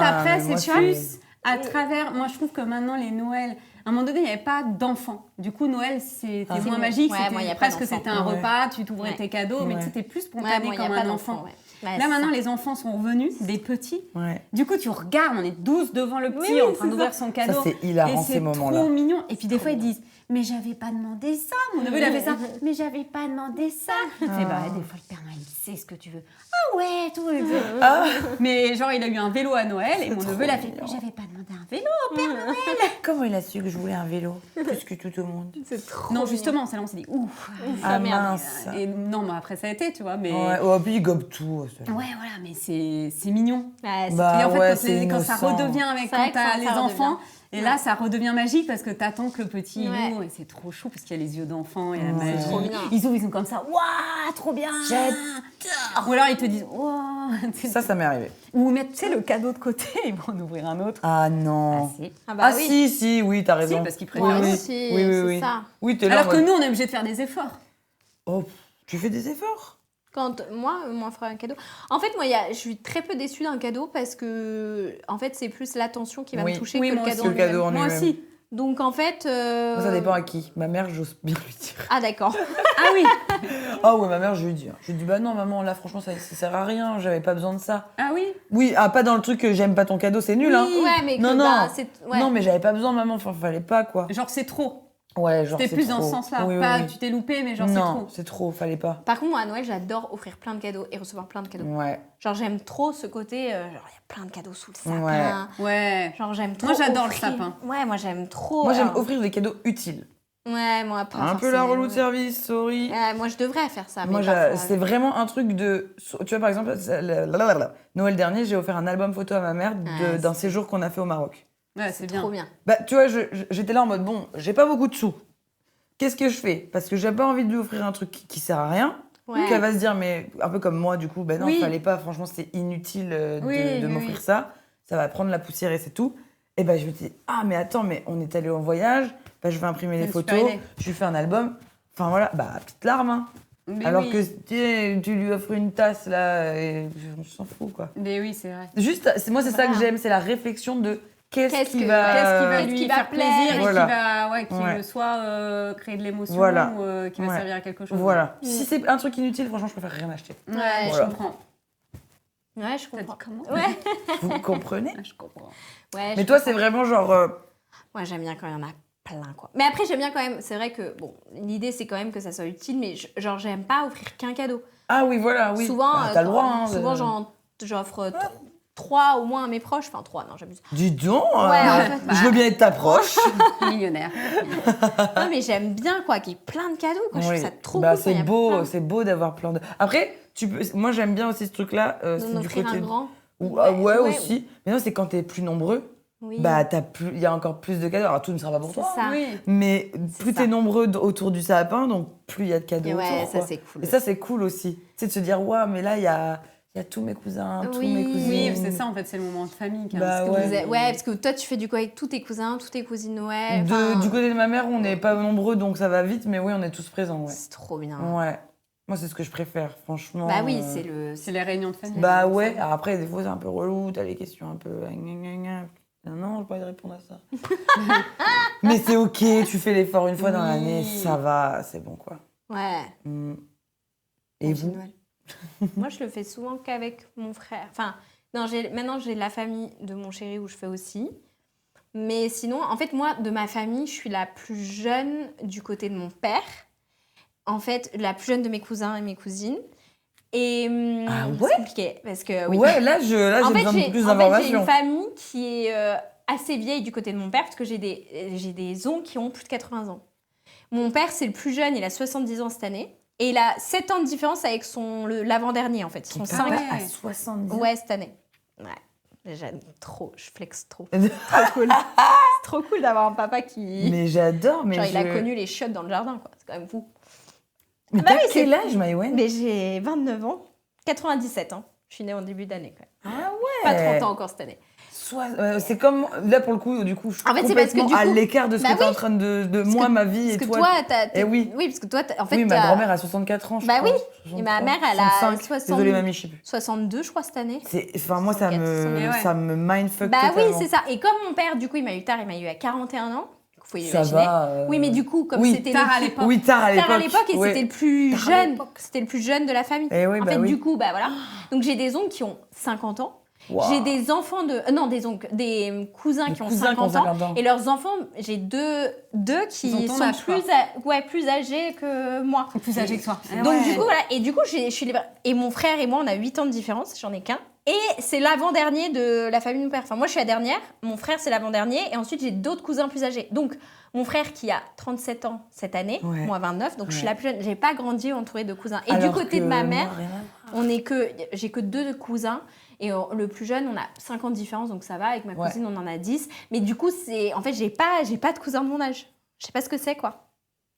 Ah, après, mais moi, c'est c'est- plus à travers. Moi, je trouve que maintenant, les Noëls. À un moment donné, il n'y avait pas d'enfants. Du coup, Noël, c'était Ah. moins C'est magique. bon. Ouais, moi, il y a pas Presque d'enfants. c'était un Ouais. repas, tu t'ouvrais Ouais. tes cadeaux, mais Ouais. tu étais plus Ouais, spontané moi, il y a comme pas un d'enfants, enfant. ouais. Ouais, Là, c'est maintenant, ça. les enfants sont revenus, des petits. Ouais. Du coup, tu regardes, on est 12 devant le petit Oui, en train c'est d'ouvrir ça. son Ça, cadeau. c'est hilarant, Et ces c'est moments-là. trop mignon. Et puis des fois, ils disent mais j'avais pas demandé ça. Mon neveu, il a fait ça. Mais j'avais pas demandé ça. C'est bah, des fois, le Père Noël, il sait ce que tu veux. Ah ouais, tout. Ah, Mais genre, il a eu un vélo à Noël et mon trop neveu, il a fait mignon. mais j'avais pas demandé un vélo. comment il a su que je voulais un vélo plus que tout le monde? C'est trop Non, mignon. justement, ça, là, on s'est dit ouf. Ah merde. mince. Et non, mais après, ça a été, tu vois. Mais Ouais, oh, puis il gobe tout. ça. ouais, voilà, mais c'est mignon. Ouais, c'est Bah Et en fait, ouais, quand, c'est quand ça innocent. redevient avec C'est vrai quand que t'as ça les redevient. enfants, et là, ça redevient magique parce que t'attends que le petit il Ouais. ouvre et c'est trop chou parce qu'il y a les yeux d'enfant et la Ouais. magie. Trop bien. Ils ouvrent, ils sont comme ça, waouh, trop bien. J'adore. Ou alors ils te disent, waouh. Ça m'est arrivé. Ou mettre, tu sais, le cadeau de côté, ils vont en ouvrir un autre. Ah non. Ah, si. Ah bah Ah oui. si, oui, t'as raison. parce qu'ils oui, préfèrent. oui. aussi, oui, oui, c'est oui. ça. Oui, t'es là. Alors en que mode, nous, on est obligé de faire des efforts. Oh, tu fais des efforts. Quand moi ferais un cadeau. En fait, moi, je suis très peu déçue d'un cadeau parce que, en fait, c'est plus l'attention qui va Oui. me toucher Oui, que le moi cadeau. aussi. en Que le cadeau lui-même. en Moi lui-même. aussi. Donc, en fait. Moi, ça dépend à qui. Ma mère, j'ose bien lui dire. Ah, d'accord. Ah oui. Ah ouais, ma mère, je lui dis. Je lui dis, bah non, maman, là, franchement, ça sert à rien. J'avais pas besoin de ça. Ah oui. Oui, ah, pas dans le truc que j'aime pas ton cadeau, c'est nul, hein. Ouais, mais que, Non, non. bah, c'est. Ouais. Non, mais j'avais pas besoin, maman. Enfin, fallait pas, quoi. Genre, c'est trop. Ouais, genre. C'était c'est plus dans trop. ce sens-là. Oui, oui, Pas oui. tu t'es loupé, mais genre, c'est Non, trop. c'est trop, fallait pas. Par contre, moi, à Noël, j'adore offrir plein de cadeaux et recevoir plein de cadeaux. Ouais. Genre, j'aime trop ce côté. Genre, il y a plein de cadeaux sous le sapin. Ouais. Ouais. Genre, j'aime trop. Moi, j'adore le offrir. sapin. Ouais, moi, j'aime trop. Moi, j'aime alors- offrir des cadeaux utiles. Ouais, moi, pas Un peu la forcément. relou de service, sorry. Ouais, moi, je devrais faire ça. Moi, mais parfois, c'est vraiment un truc de. Tu vois, par exemple, Noël dernier, j'ai offert un album photo à ma mère Ah, d'un séjour qu'on a fait au Maroc. Ouais, c'est bien. trop bien. Bah, tu vois, j'étais là en mode, bon, j'ai pas beaucoup de sous. Qu'est-ce que je fais? Parce que j'ai pas envie de lui offrir un truc qui sert à rien. Ouais. Qu'elle va se dire, mais un peu comme moi, du coup, ben non, Oui. fallait pas, franchement, c'est inutile Oui, de oui, m'offrir oui. ça. Ça va prendre la poussière et c'est tout. Et ben je me dis, ah, mais attends, mais on est allé en voyage, ben, je vais imprimer les C'est une super photos, idée. je lui fais un album. Enfin voilà, bah, petite larme, hein. Mais Alors oui. que tu lui offres une tasse, là, et on s'en fout, quoi. Mais oui, c'est vrai. Juste, moi, c'est ça que Voilà. j'aime, c'est la réflexion de qu'est-ce Qu'est-ce qui que- va... Qu'est-ce qui va Qu'est-ce lui qui va faire plaire. plaisir et Voilà. qui va, qui Ouais. soit créer de l'émotion Voilà. ou qui va Ouais. servir à quelque chose. Voilà. Mm. Si c'est un truc inutile, franchement, je préfère rien acheter. Ouais, Voilà. je comprends. Ouais, je T'as dit comprends. comment Ouais. Vous comprenez? Ah, je comprends. Ouais, Mais je toi, comprends. c'est vraiment genre... Moi, j'aime bien quand il y en a plein, quoi. Mais après, j'aime bien quand même. C'est vrai que, bon, l'idée, c'est quand même que ça soit utile, mais genre, j'aime pas offrir qu'un cadeau. Ah oui, voilà, oui. Souvent, Bah, t'as le droit, hein, souvent j'offre 3 au moins à mes proches. Enfin, 3, non, j'abuse. Dis donc, Ouais, en fait, je veux bien être ta proche. Millionnaire. Non, mais j'aime bien, quoi, qu'il y ait plein de cadeaux, quoi. Je Oui. trouve ça trop Bah, cool. quand il y c'est a beau, c'est beau d'avoir plein de... Après, moi j'aime bien aussi ce truc-là, plein c'est d'en du offrir côté... un grand. Ouais, aussi. Mais non, c'est quand t'es plus nombreux, Oui. bah il y a encore plus de cadeaux. Alors tout ne sera pas pour c'est toi, ça. Oui. mais C'est plus ça. t'es nombreux autour du sapin, donc plus il y a de cadeaux Et ouais, autour, ça, quoi. c'est cool. Et ça, c'est cool aussi. C'est de se dire, waouh, mais là, il y a Il y a tous mes cousins, tous Oui. mes cousines. Oui, c'est ça en fait, c'est le moment de famille. Bah, Ouais, parce que toi, tu fais du coup avec tous tes cousins, tous tes cousines Noël. Du côté de ma mère, on n'est pas nombreux, donc ça va vite, mais oui, on est tous présents, ouais. C'est trop bien. Ouais. Moi, c'est ce que je préfère, franchement. Bah oui, c'est les réunions de famille. Bah ouais, alors après, des fois, c'est un peu relou, t'as les questions un peu... Non, j'ai pas envie de répondre à ça. Mais c'est ok, tu fais l'effort une fois dans l'année, ça va, c'est bon, quoi. Ouais. Et vous? Moi, je le fais souvent qu'avec mon frère. Enfin, non, maintenant, j'ai la famille de mon chéri où je fais aussi. Mais sinon, en fait, moi, de ma famille, je suis la plus jeune du côté de mon père. En fait, la plus jeune de mes cousins et mes cousines. Et c'est compliqué parce que oui. Ouais, là j'ai besoin de plus d'informations. En fait, j'ai une famille qui est assez vieille du côté de mon père parce que j'ai des oncles qui ont plus de 80 ans. Mon père, c'est le plus jeune, il a 70 ans cette année. Et il a 7 ans de différence avec l'avant-dernier, en fait. Ils sont 5 à 70 ans. Ouais, cette année. Ouais. J'aime trop, je flex trop. Trop cool. C'est trop cool d'avoir un papa qui... Mais j'adore, mais genre, il a connu les chiottes dans le jardin, quoi. C'est quand même fou. Mais t'as quel âge, Maïwenn? Mais j'ai 29 ans. 97 ans. Je suis née en début d'année, quand même. Ah ouais. Pas 30 ans encore cette année. C'est comme... Là, pour le coup, du coup, je suis en fait, c'est parce que, complètement à l'écart de ce que t'es en train de... Moi, ma vie et toi... oui, parce que toi, en fait... Oui, ma grand-mère a 64 ans, je crois. Bah oui, et ma mère, elle a 60... Désolée, mamie, je sais plus. 62, je crois, cette année. Enfin, moi, ça me mindfuck Bah totalement. oui, c'est ça. Et comme mon père, du coup, il m'a eu tard, il m'a eu à 41 ans. Faut y ça imaginer. va. Oui, mais du coup, comme c'était tard à l'époque. Oui, tard à l'époque. Et c'était le plus jeune. C'était le plus jeune de la famille. Et oui, en fait, du coup, bah voilà. Donc j'ai des oncles qui ont 50 ans. Wow. J'ai des enfants des cousins qui ont 50 ans. Et leurs enfants, j'ai deux qui sont plus âgés que moi. Plus âgés que toi. Donc du coup, voilà. Et du coup, et mon frère et moi, on a 8 ans de différence. J'en ai qu'un. Et c'est l'avant-dernier de la famille de mon père. Enfin, moi, je suis la dernière. Mon frère, c'est l'avant-dernier. Et ensuite, j'ai d'autres cousins plus âgés. Donc, mon frère qui a 37 ans cette année, moi 29. Donc, je suis la plus jeune. J'ai pas grandi entourée de cousins. Et alors du côté de ma mère, j'ai que 2 cousins. Et le plus jeune, on a 5 ans de différence. Donc, ça va. Avec ma cousine, on en a 10. Mais du coup, en fait, j'ai pas de cousins de mon âge. Je sais pas ce que c'est, quoi.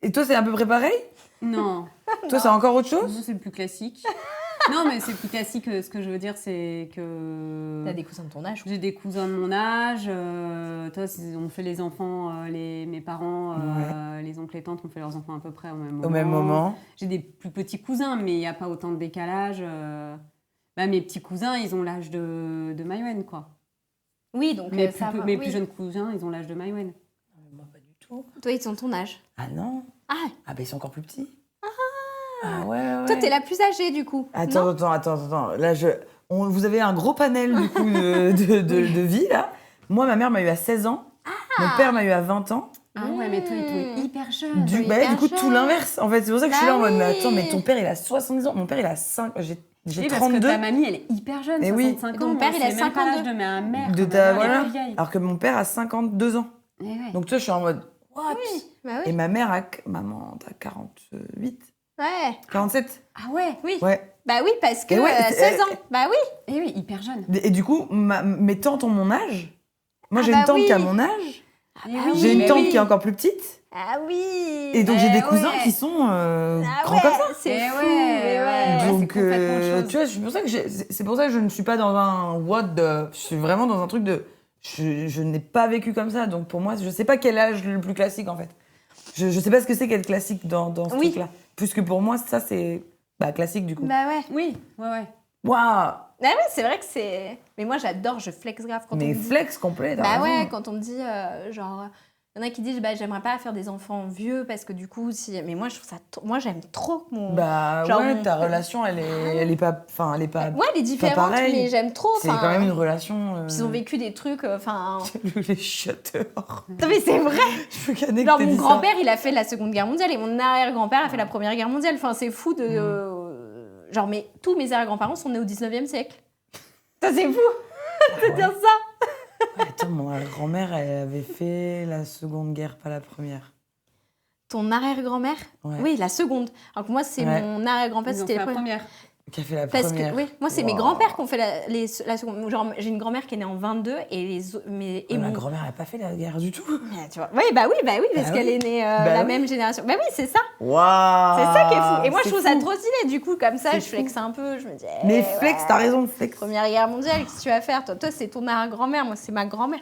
Et toi, c'est à peu près pareil? Non. Toi, c'est encore autre chose? Moi, c'est plus classique. Non, mais c'est plus classique. Ce que je veux dire, c'est que... T'as des cousins de ton âge? J'ai des cousins de mon âge. Toi, on fait les enfants, mes parents, les oncles et tantes ont fait leurs enfants à peu près au même moment. J'ai des plus petits cousins, mais il n'y a pas autant de décalage. Mes petits cousins, ils ont l'âge de Maïwenn, quoi. Oui, donc mes plus jeunes cousins, ils ont l'âge de Maïwenn. Moi, pas du tout. Toi, ils ont ton âge? Ah non. Ah, ils sont encore plus petits. Ah ouais. Toi, t'es la plus âgée, du coup. Attends. Là, vous avez un gros panel, du coup, de vie, là. Moi, ma mère m'a eu à 16 ans. Mon père m'a eu à 20 ans. Ah ouais, mais toi, il est hyper jeune. Du coup, tout l'inverse. En fait, c'est pour ça que je suis là en mode, mais attends, mais ton père, il a 70 ans. Mon père, il a 5... J'ai 32. Parce que ta mamie, elle est hyper jeune, 65 ans. Mon père, il a 52. De ma mère. Voilà. Alors que mon père a 52 ans. Donc, toi, je suis en mode, what? Oui. Et ma mère, maman, t'as 48. Ouais. 47. Ah ouais? Oui. Ouais. Bah oui, parce que 16 ans. Bah oui. Et oui, hyper jeune. Et du coup, mes tantes ont mon âge. Moi, j'ai une tante qui a mon âge. J'ai une tante qui est encore plus petite. Ah oui. Et donc, j'ai des cousins qui sont grands comme ça. C'est fou. Donc, tu vois, c'est pour ça que je ne suis pas dans un je suis vraiment dans un truc de... Je n'ai pas vécu comme ça. Donc, pour moi, je ne sais pas quel âge le plus classique, en fait. Je ne sais pas ce que c'est qu'être classique dans ce truc-là. Puisque pour moi, ça, c'est classique, du coup. Bah ouais. Oui, ouais. Waouh. Ah oui, c'est vrai que c'est... Mais moi, j'adore, je flex grave quand on me dit... flex complet, Bah ouais, quand on me dit, genre... Il y en a qui disent, j'aimerais pas faire des enfants vieux parce que du coup, si... Mais moi, je trouve ça... Moi, j'aime trop mon... ta relation, elle est pas... Enfin, elle est pas... Ouais, elle est différente, mais j'aime trop. C'est quand même une relation... Ils ont vécu des trucs, les chanteurs. Non, mais c'est vrai. Je peux canner que mon grand-père, il a fait la Seconde Guerre mondiale et mon arrière-grand-père a fait la Première Guerre mondiale. Enfin, c'est fou de... Genre, mais tous mes arrière-grands-parents sont nés au 19e siècle. Ça, c'est fou de dire ça. Attends, mon grand-mère, elle avait fait la Seconde Guerre, pas la Première. Ton arrière-grand-mère? Ouais. Oui, la seconde. Alors que moi, c'est mon arrière-grand-père, c'était la première. Qui a fait la Parce première. que, oui, moi, c'est mes grands-pères qui ont fait la seconde. Genre, j'ai une grand-mère qui est née en 22 et Ma grand-mère n'a pas fait la guerre du tout. Tu vois. Oui, parce qu'elle est née la même génération. Bah oui, c'est ça. Waouh. C'est ça qui est fou. Et moi, je trouve ça trop stylé. Du coup, comme ça, je flex un peu. Je me dis. Mais flex, t'as raison, flex. Première guerre mondiale, qu'est-ce que tu vas faire? Toi, c'est ton arrière-grand-mère. Moi, c'est ma grand-mère.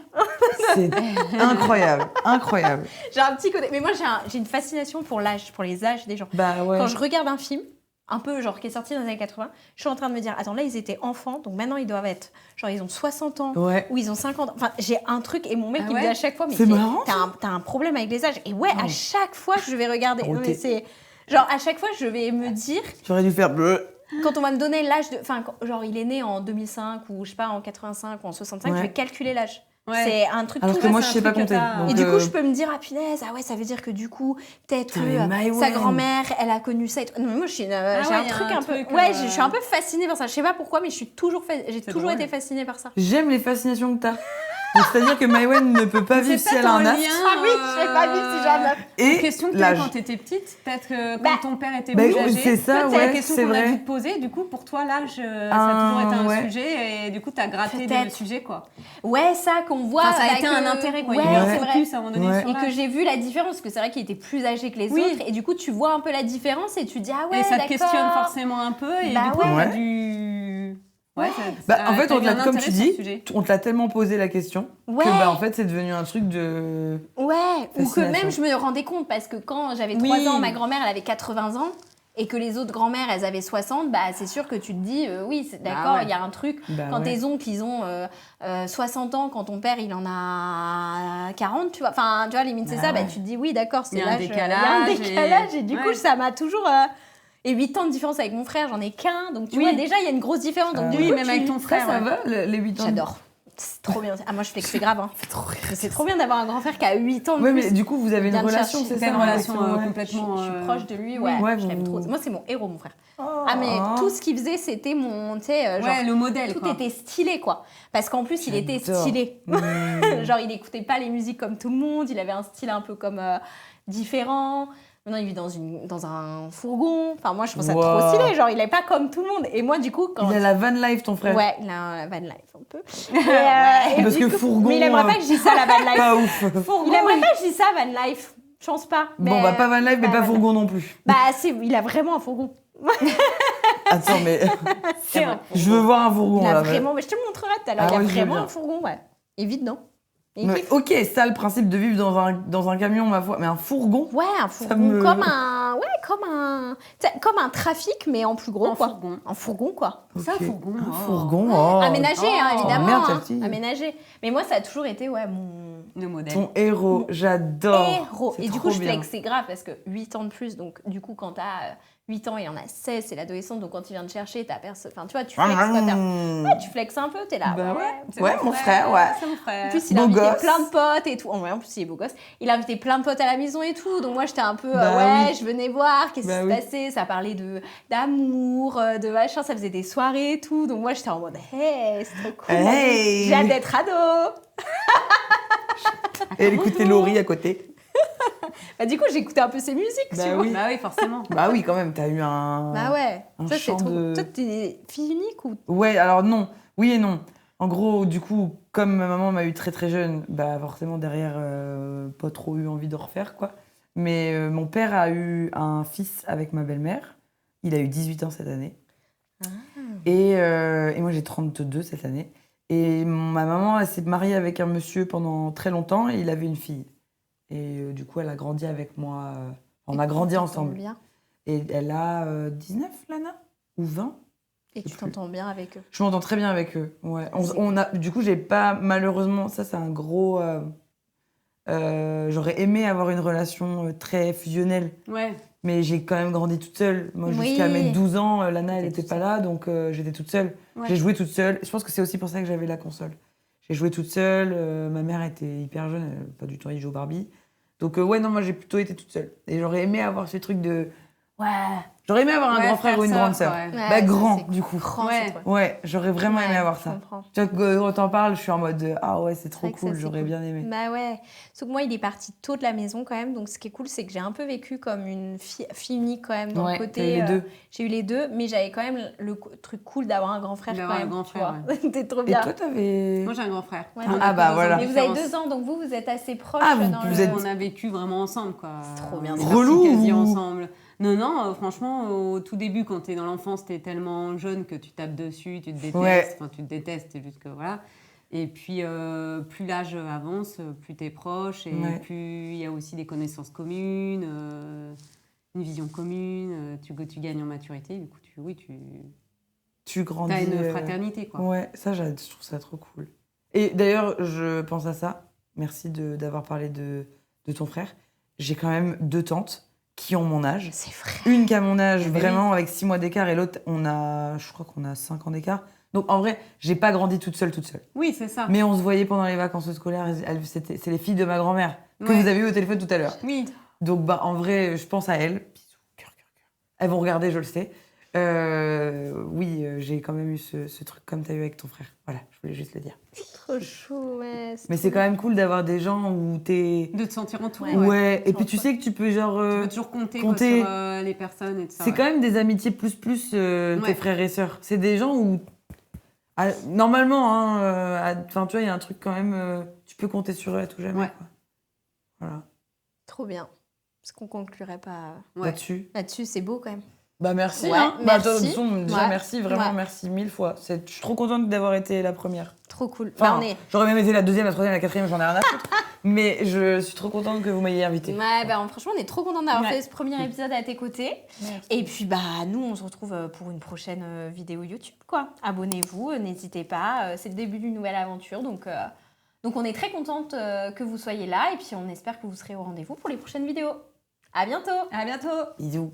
C'est incroyable, incroyable. J'ai un petit côté. Mais moi, j'ai une fascination pour l'âge, pour les âges des gens. Bah ouais. Quand je regarde un film, un peu genre qui est sorti dans les années 80, je suis en train de me dire, attends, là, ils étaient enfants, donc maintenant, ils doivent être, genre, ils ont 60 ans, ou ils ont 50 ans. Enfin, j'ai un truc, et mon mec, il me dit à chaque fois, mais c'est marrant, t'as un problème avec les âges. Et ouais, à chaque fois, je vais regarder. Non, mais c'est... Genre, à chaque fois, je vais me dire... J'aurais dû faire bleu. Quand on va me donner l'âge de... Enfin, genre, il est né en 2005, ou je sais pas, en 85, ou en 65, je vais calculer l'âge. Ouais. C'est un truc alors tout que moi je sais pas compter donc et du coup je peux me dire ah punaise ah ouais ça veut dire que du coup peut-être sa grand-mère elle a connu ça et tout. Non mais moi j'ai un truc un peu je suis un peu fascinée par ça, je sais pas pourquoi mais je suis toujours j'ai toujours été fascinée par ça. J'aime les fascinations que t'as. C'est-à-dire que Maïwenn ne peut pas vivre si elle a un âge. Ah oui, je sais pas vivre si j'ai un âge. Et question que t'as quand t'étais petite, peut-être que quand ton père était plus âgé. C'est ça, c'est la question qu'on a dû te poser. Du coup, pour toi, l'âge, ça a toujours été un sujet et du coup, t'as gratté le sujet, quoi. Ouais, ça qu'on voit. Ça a été un intérêt, quoi. Ouais, c'est vrai. Plus à un moment donné sur et que j'ai vu la différence, parce que c'est vrai qu'il était plus âgé que les autres. Et du coup, tu vois un peu la différence et tu dis ah ouais, et ça te questionne forcément un peu et du coup, t'as dû... Ouais, en fait, comme tu dis, on te l'a tellement posé la question que en fait, c'est devenu un truc de. Ouais, ou que même je me rendais compte parce que quand j'avais 3 ans, ma grand-mère elle avait 80 ans et que les autres grand-mères elles avaient 60, bah c'est sûr que tu te dis oui, c'est d'accord, il y a un truc. Quand tes oncles ils ont 60 ans, quand ton père il en a 40, tu vois, enfin, tu vois, limite c'est ça, bah tu te dis oui, d'accord, c'est l'âge. Il y a un décalage et du coup, ça m'a toujours. Et 8 ans de différence avec mon frère, j'en ai qu'un. Donc, tu vois, déjà, il y a une grosse différence. Donc, du coup, même avec ton frère. Ça va, les 8 ans. J'adore. C'est trop bien. Ah, moi, je fais que c'est grave. Hein. C'est trop bien d'avoir un grand frère qui a 8 ans de plus. Mais du coup, vous avez une relation, c'est ça? Une relation complètement... Je suis proche de lui, ouais je l'aime trop. Moi, c'est mon héros, mon frère. Ah, mais tout ce qu'il faisait, c'était mon... Tu sais, genre... le modèle, tout était stylé, quoi. Parce qu'en plus, il était stylé. Genre, il écoutait pas les musiques comme tout le monde. Il avait un style un peu comme différent. Maintenant, il vit dans un fourgon. Enfin, moi, je trouve ça trop stylé. Genre, il est pas comme tout le monde. Et moi, du coup, quand... Il a la van life, ton frère. Ouais, il a la van life, un peu. Parce que fourgon... Mais il aimerait pas que je dise ça, la van life. Pas ouf. Il aimerait pas que je dise ça, van life. Je pense pas. Bon, bah, pas van life, mais pas fourgon non plus. Bah, il a vraiment un fourgon. Attends, mais... Je veux voir un fourgon, là. Vraiment... Mais je te le montrerai tout à l'heure. Il a vraiment un fourgon, ouais. Il vit dedans. Mais ok, ça le principe de vivre dans un camion, ma foi, mais un fourgon. Ouais, un fourgon comme un trafic, mais en plus gros, un fourgon, quoi. Okay. C'est un fourgon. Un fourgon, aménagé, évidemment. Merde, aménagé. Mais moi, ça a toujours été, le modèle. Ton héros, j'adore. Héros. Et du coup, je flex, c'est grave parce que 8 ans de plus, donc du coup, quand t'as 8 ans, il y en a 16, c'est l'adolescente, donc quand il vient te chercher, t'as personne. Enfin, tu vois, tu flexes quoi. Tu flexes un peu, t'es là. Bah ouais, mon frère, ouais. C'est mon frère. En plus, il a invité plein de potes et tout. En plus, il est beau gosse. Il a invité plein de potes à la maison et tout. Donc, moi, j'étais un peu, je venais voir, qu'est-ce qui se passait. Ça parlait d'amour, de machin, ça faisait des soirées et tout. Donc, moi, j'étais en mode, hey, c'est trop cool. Hey. J'ai hâte d'être ado. Et elle écoutait Laurie à côté. Du coup, j'écoutais un peu ses musiques, tu vois. Bah oui, forcément. Bah oui, quand même, t'as eu un. Bah ouais. Ça, c'est trop. Toi, t'es fille unique ou. Ouais, alors non. Oui et non. En gros, du coup, comme ma maman m'a eu très très jeune, bah forcément derrière, pas trop eu envie de refaire, quoi. Mais mon père a eu un fils avec ma belle-mère. Il a eu 18 ans cette année. Et moi, j'ai 32 cette année. Et ma maman, elle s'est mariée avec un monsieur pendant très longtemps et il avait une fille. Et du coup, elle a grandi avec moi. On a grandi ensemble. Bien. Et elle a 19, Lana? Ou 20? Et tu t'entends bien avec eux? Je m'entends très bien avec eux, ouais. Du coup, j'ai pas, malheureusement, ça c'est un gros... j'aurais aimé avoir une relation très fusionnelle. Ouais. Mais j'ai quand même grandi toute seule. Moi, jusqu'à mes 12 ans, Lana, elle n'était pas là, donc j'étais toute seule. Ouais. J'ai joué toute seule. Je pense que c'est aussi pour ça que j'avais la console. J'ai joué toute seule. Ma mère était hyper jeune, elle n'a pas du tout joué au Barbie. Donc ouais, non, moi, j'ai plutôt été toute seule. Et j'aurais aimé avoir ce truc de... Ouais, J'aurais aimé avoir un grand frère ou une grande sœur. Ouais. Ouais, Bah, grand, c'est du coup. grand, Ouais. c'est trop. Ouais, j'aurais vraiment aimé avoir Je ça. comprends. Tu vois, quand t'en parles, je suis en mode ah ouais, c'est trop vrai que ça, cool, c'est j'aurais cool. bien aimé. Bah ouais. Sauf que moi, il est parti tôt de la maison quand même. Donc, ce qui est cool, c'est que j'ai un peu vécu comme une fille unique quand même. Dans le Ouais, côté, t'as eu les deux. J'ai eu les deux, mais j'avais quand même le truc cool d'avoir un grand frère quand D'avoir un même. grand tu frère, vois. T'es trop Et bien. toi, t'avais. Moi, j'ai un grand frère. Ouais, On a ah que bah 2 ans voilà. de Mais vous avez différence. 2 ans, donc vous êtes assez proches. Ah, dans vous le- êtes- On a vécu vraiment ensemble, quoi. C'est trop bien, On c'est est relou partis quasi ou- ensemble. Non, franchement, au tout début, quand t'es dans l'enfance, t'es tellement jeune que tu tapes dessus, tu te détestes. Ouais. Enfin, tu te détestes, c'est juste que voilà. Et puis, plus l'âge avance, plus t'es proche et Ouais. plus il y a aussi des connaissances communes, une vision commune. Tu gagnes en maturité. Du coup, Tu grandis. t'as une fraternité, quoi. Ouais, ça, je trouve ça trop cool. Et d'ailleurs, je pense à ça. Merci d'avoir parlé de ton frère. J'ai quand même 2 tantes qui ont mon âge. C'est vrai. Une qui a mon âge, Eh ben vraiment, avec 6 mois d'écart, et l'autre, je crois qu'on a 5 ans d'écart. Donc, en vrai, j'ai pas grandi toute seule. Oui, c'est ça. Mais on se voyait pendant les vacances scolaires. C'est les filles de ma grand-mère que Ouais. vous avez eu au téléphone tout à l'heure. Oui. Donc, bah, en vrai, je pense à elles. Bisous, cœur. Elles vont regarder, je le sais. Oui, j'ai quand même eu ce truc comme tu as eu avec ton frère. Voilà, je voulais juste le dire. Trop chou, ouais. Mais c'est quand même cool d'avoir des gens où t'es... De te sentir entouré. Ouais, et Trop puis tu sais que tu peux genre... Tu peux toujours compter, compter. Quoi, sur les personnes et tout ça. c'est quand même des amitiés plus tes Ouais. frères et sœurs. C'est des gens où... normalement, enfin, tu vois, il y a un truc quand même... tu peux compter sur eux à tout jamais. Ouais. Quoi. Voilà. Trop bien. Est-ce qu'on conclurait pas Ouais. Là-dessus. c'est beau quand même. Bah merci. Ouais, Bah, merci. de toute façon, déjà Ouais. merci, vraiment Ouais. merci 1000 fois. Je suis trop contente d'avoir été la première. Trop cool. Enfin, Bah, j'aurais même été la deuxième, la troisième, la quatrième, j'en ai rien à foutre. Mais je suis trop contente que vous m'ayez invitée. Ouais, bah, franchement, on est trop contente d'avoir Ouais. fait ce premier épisode à tes côtés. Merci. Et puis, bah, nous, on se retrouve pour une prochaine vidéo YouTube, quoi. Abonnez-vous, n'hésitez pas. C'est le début d'une nouvelle aventure. Donc, on est très contente que vous soyez là. Et puis, on espère que vous serez au rendez-vous pour les prochaines vidéos. À bientôt! À bientôt. Bisous.